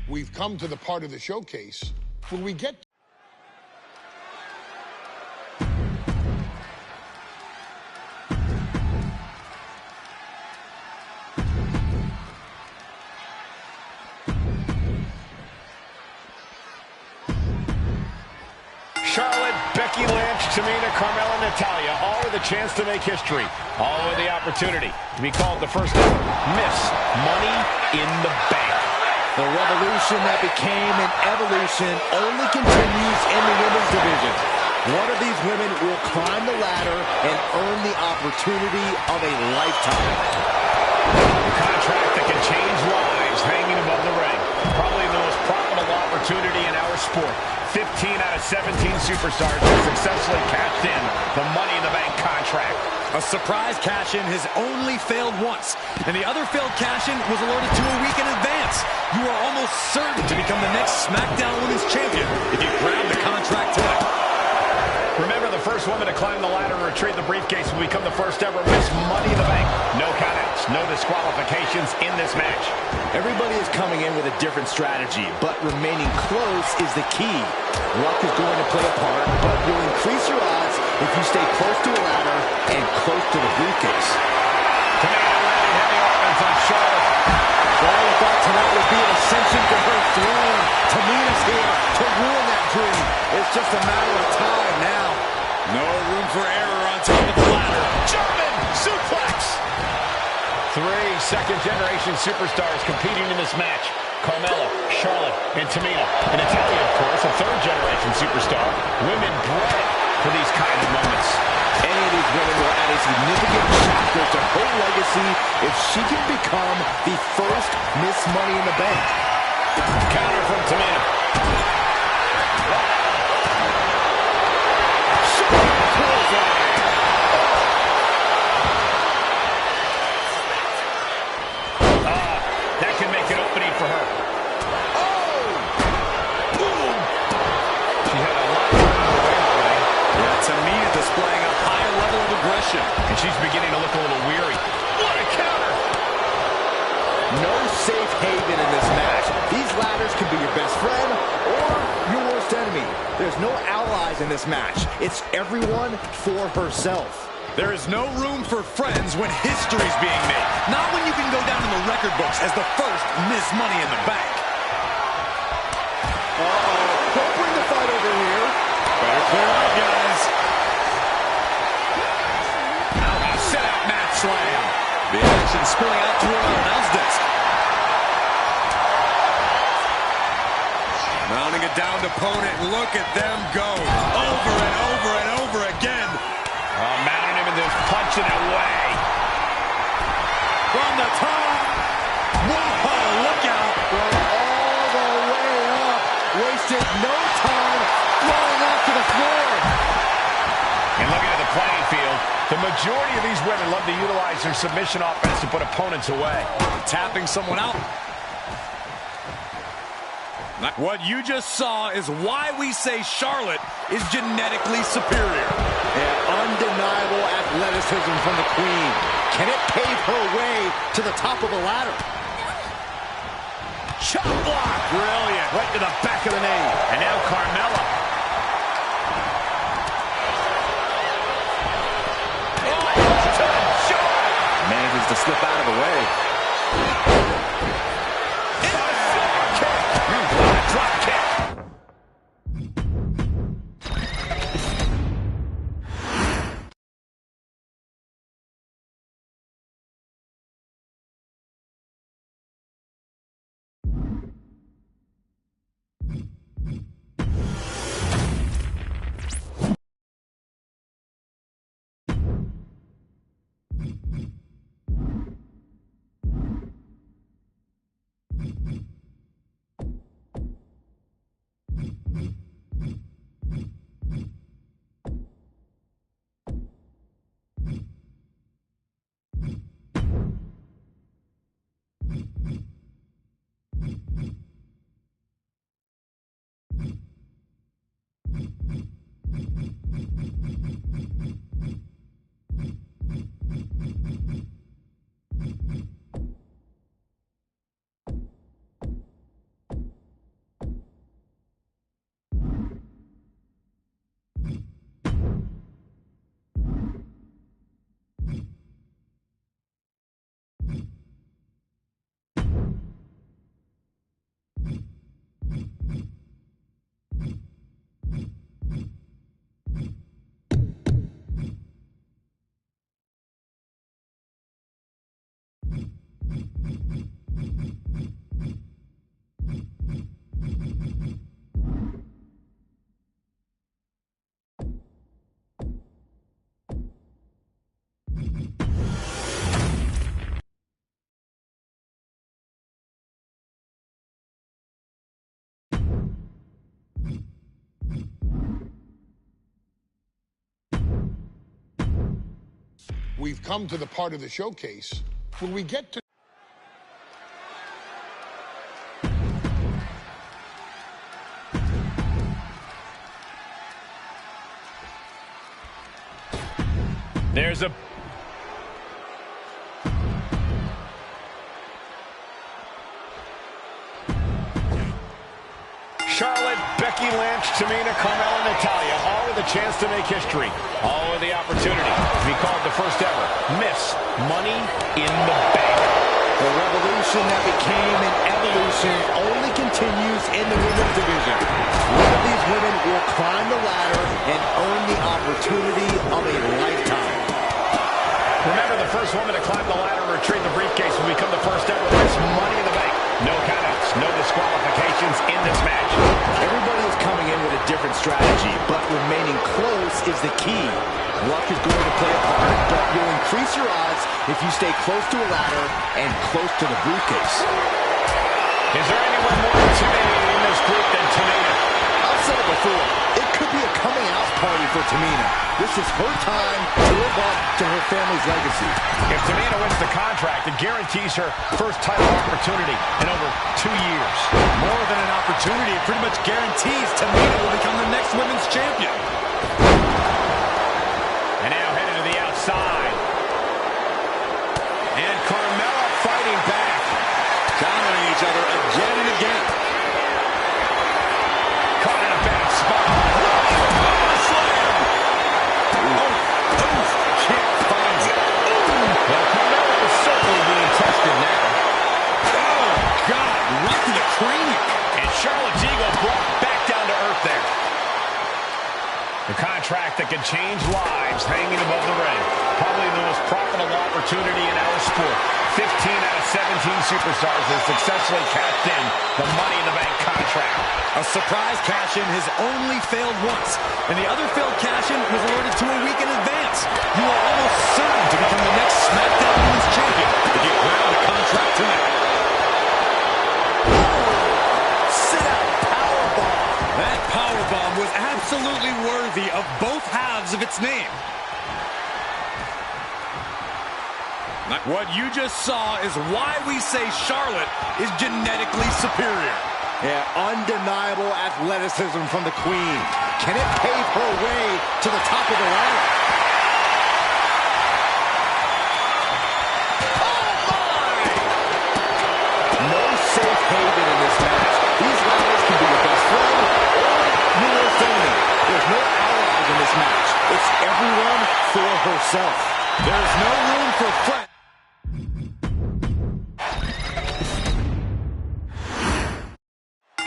We've come to the part of the showcase when we get Charlotte, Becky Lynch, Tamina, Carmella, Natalya, all with a chance to make history. All with the opportunity to be called the first ever Miss Money in the Bank. The revolution that became an evolution only continues in the women's division. One of these women will climb the ladder and earn the opportunity of a lifetime. A contract that can change lives hanging above the ring. Probably the most profitable opportunity in our sport. 15 out of 17 superstars have successfully cashed in the Money in the Bank contract. A surprise cash-in has only failed once, and the other failed cash-in was alerted to a week in advance. You are almost certain to become the next SmackDown Women's Champion if you grab the contract tonight. Remember, the first woman to climb the ladder and retrieve the briefcase will become the first ever Miss Money in the Bank. No countouts, no disqualifications in this match. Everybody is coming in with a different strategy, but remaining close is the key. Luck is going to play a part, but you'll increase your odds if you stay close to a ladder and close to the briefcase. Tamina landing heavy offense on Charlotte. Charlotte thought tonight would be an ascension to her throne. Tamina's here to ruin that dream. It's just a matter of time now. No room for error on top of the ladder. German suplex. 3 second-generation superstars competing in this match. Carmella, Charlotte, and Tamina. And Natalya, of course, a third-generation superstar. Women bred for these kind of moments. Any of these women will add a significant chapter to her legacy if she can become the first Miss Money in the Bank. Counter from Tamina. That can make an opening for her. Oh! Boom! She had a lot of room away from the ring. Yeah, Tamina displaying a high level of aggression. And she's beginning to look a little weary. What a counter! No safe haven in this match. These ladders can be your best friend or your worst enemy. There's no allies in this match. It's everyone for herself. There is no room for friends when history's being made. Not when you can go down in the record books as the first Miss Money in the Bank. Don't bring the fight over here. Better clear out, guys. spilling out to her announce desk. Mounting a downed opponent. Look at them go. Over and over and over again. Mounting him and just punching it away. From the top. Whoa, look out. All the way up. Wasted no time. Flying out to the floor. And looking at the playing field, the majority of these women love to utilize their submission offense to put opponents away. Tapping someone out. What you just saw is why we say Charlotte is genetically superior. Yeah, undeniable athleticism from the Queen. Can it pave her way to the top of the ladder? Chop block. Brilliant. Right to the back of the knee. And now Carmella. Manages to slip out of the way. Drop kick. We've come to the part of the showcase when we get to There's a Charlotte, Becky Lynch, Tamina, Carmella, Natalya, all with a chance to make history. All with the opportunity to be called the first ever Miss Money in the Bank. The revolution that became an evolution only continues in the women's division. One of these women will climb the ladder and earn the opportunity of a lifetime. Remember, the first woman to climb the ladder and retrieve the briefcase will become the first ever Miss Money in the Bank. No countouts, no disqualifications in this match. Everybody is coming in with a different strategy, but remaining close is the key. Luck is going to play a part, but you'll increase your odds if you stay close to a ladder and close to the briefcase. Is there anyone more intimidating in this group than Tamina? I've said it before, it could be a coming out party for Tamina. This is her time to live up to her family's legacy. If Tamina wins the contract, it guarantees her first title opportunity in over 2 years. More than an opportunity, it pretty much guarantees Tamina will become the next women's champion. And now headed to the outside. And Carmella fighting back. Countering each other again and again. Caught in a bad spot. Slam! Kick finds it. Well, Carmella is certainly being tested now. Oh, God, right to the cranium. And Charlotte's ego brought back down to earth there. The contract that can change lives hanging above the ring. Probably the most profitable opportunity in our sport. 15 out of 17 superstars have successfully cashed in the Money in the Bank contract. A surprise cash-in has only failed once, and the other failed cash-in was alerted to a week in advance. You are almost certain to become the next SmackDown Women's Champion if you grab the contract tonight. Sit-out powerbomb. That powerbomb was absolutely worthy of both halves of its name. What you just saw is why we say Charlotte is genetically superior. Yeah, undeniable athleticism from the Queen. Can it pave her way to the top of the ladder? Oh, my! No safe haven in this match. These ladders can be your best friend or your worst enemy. There's no allies in this match. It's everyone for herself. There's no room for friends.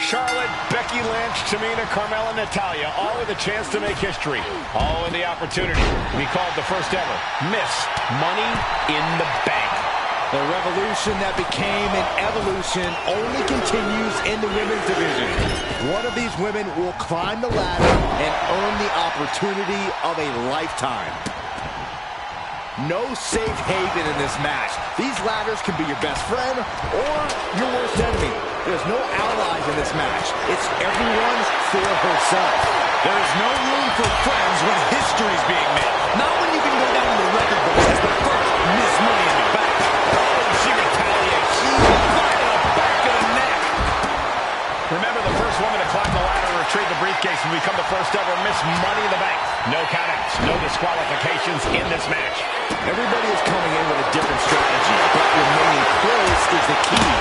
Charlotte, Becky Lynch, Tamina, Carmella, Natalya, all with a chance to make history. All in the opportunity to be called the first ever Miss Money in the Bank. The revolution that became an evolution only continues in the women's division. One of these women will climb the ladder and earn the opportunity of a lifetime. No safe haven in this match. These ladders can be your best friend or your worst enemy. There's no allies in this match. It's everyone for herself. There is no room for friends when history is being made. Not when you can go down in the record books as the first Miss Money in the Bank. Oh, she retaliates. Right in the back of the neck. Remember, the first woman to climb the ladder and retrieve the briefcase will become the first ever Miss Money in the Bank. No countouts, no disqualifications in this match. Everybody is coming in with a different strategy, but remaining close is the key.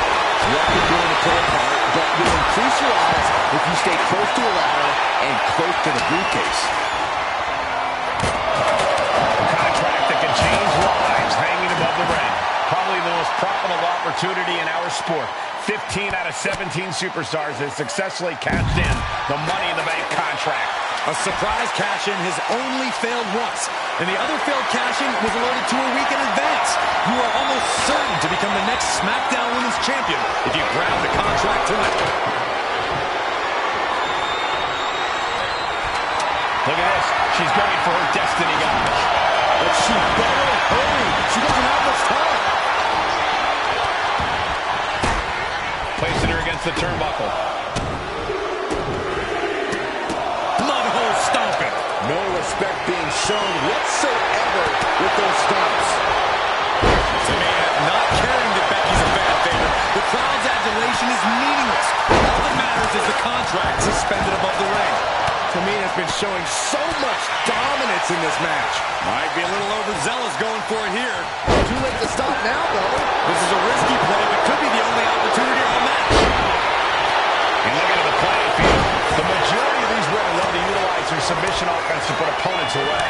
What you're doing to play a part, but you'll increase your odds if you stay close to a ladder and close to the briefcase. A contract that can change lives hanging above the ring. Probably the most profitable opportunity in our sport. 15 out of 17 superstars have successfully cashed in the Money in the Bank contract. A surprise cash-in has only failed once, and the other failed cash-in was alerted to a week in advance. You are almost certain to become the next SmackDown Women's Champion if you grab the contract tonight. Look at this. She's going for her destiny, guys. But she better hurry. She doesn't have much time. Placing her against the turnbuckle. No respect being shown whatsoever with those stomps. Tamina not caring that Becky's a bad favorite. The crowd's adulation is meaningless. All that matters is the contract suspended above the ring. Tamina's been showing so much dominance in this match. Might be a little overzealous going for it here. Too late to stop now, though. This is a risky play, but could be the only opportunity of the match. And looking at the playing field, the majority of these women love to utilize their submission offense to put opponents away.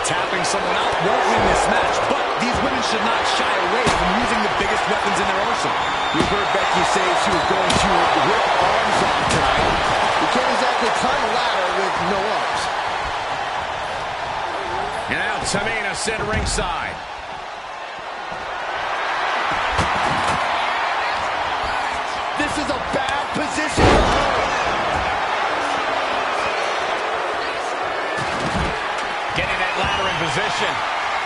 Tapping someone out won't win this match, but these women should not shy away from using the biggest weapons in their arsenal. We've heard Becky say she was going to rip arms off tonight. You can't exactly climb a ladder with no arms. And now Tamina set ringside. This is a bad position for her. Getting that ladder in position.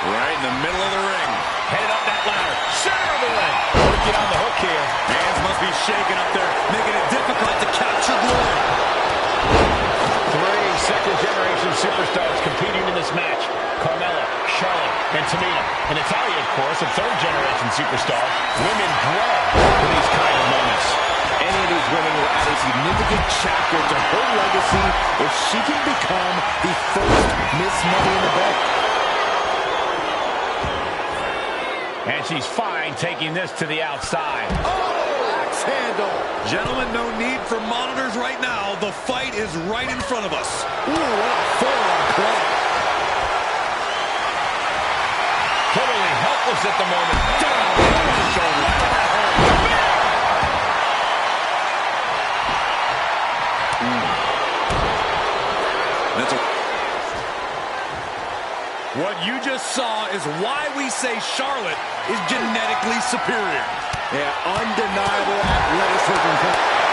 Right in the middle of the ring. Headed up that ladder. Center of the ring. Working on the hook here. Hands must be shaking up there, making it difficult to capture glory. 3 second-generation superstars competing in this match. Carmella, Charlotte, and Tamina. And Natalya, of course, a third-generation superstar. Women grow for these kind of moments. Any of these women will add a significant chapter to her legacy if she can become the first Miss Money in the Bank. And she's fine taking this to the outside. Oh, axe handle. Gentlemen, no need for monitors right now. The fight is right in front of us. Ooh, what a forearm play. Totally helpless at the moment. Down over the shoulder. That's a... What you just saw is why we say Charlotte is genetically superior. Yeah, undeniable athleticism.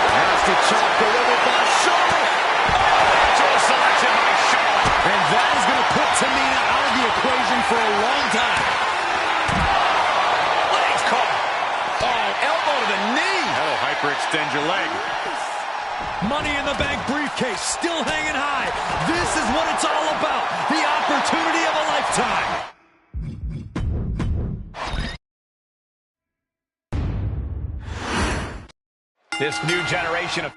Nasty chop delivered by Charlotte. Excellent selection by Charlotte. And that is going to put Tamina out of the equation for a long time. Legs caught. Oh, elbow to the knee. That'll hyperextend your leg. Money in the Bank briefcase still hanging high. This is what it's all about. The opportunity of a lifetime. This new generation of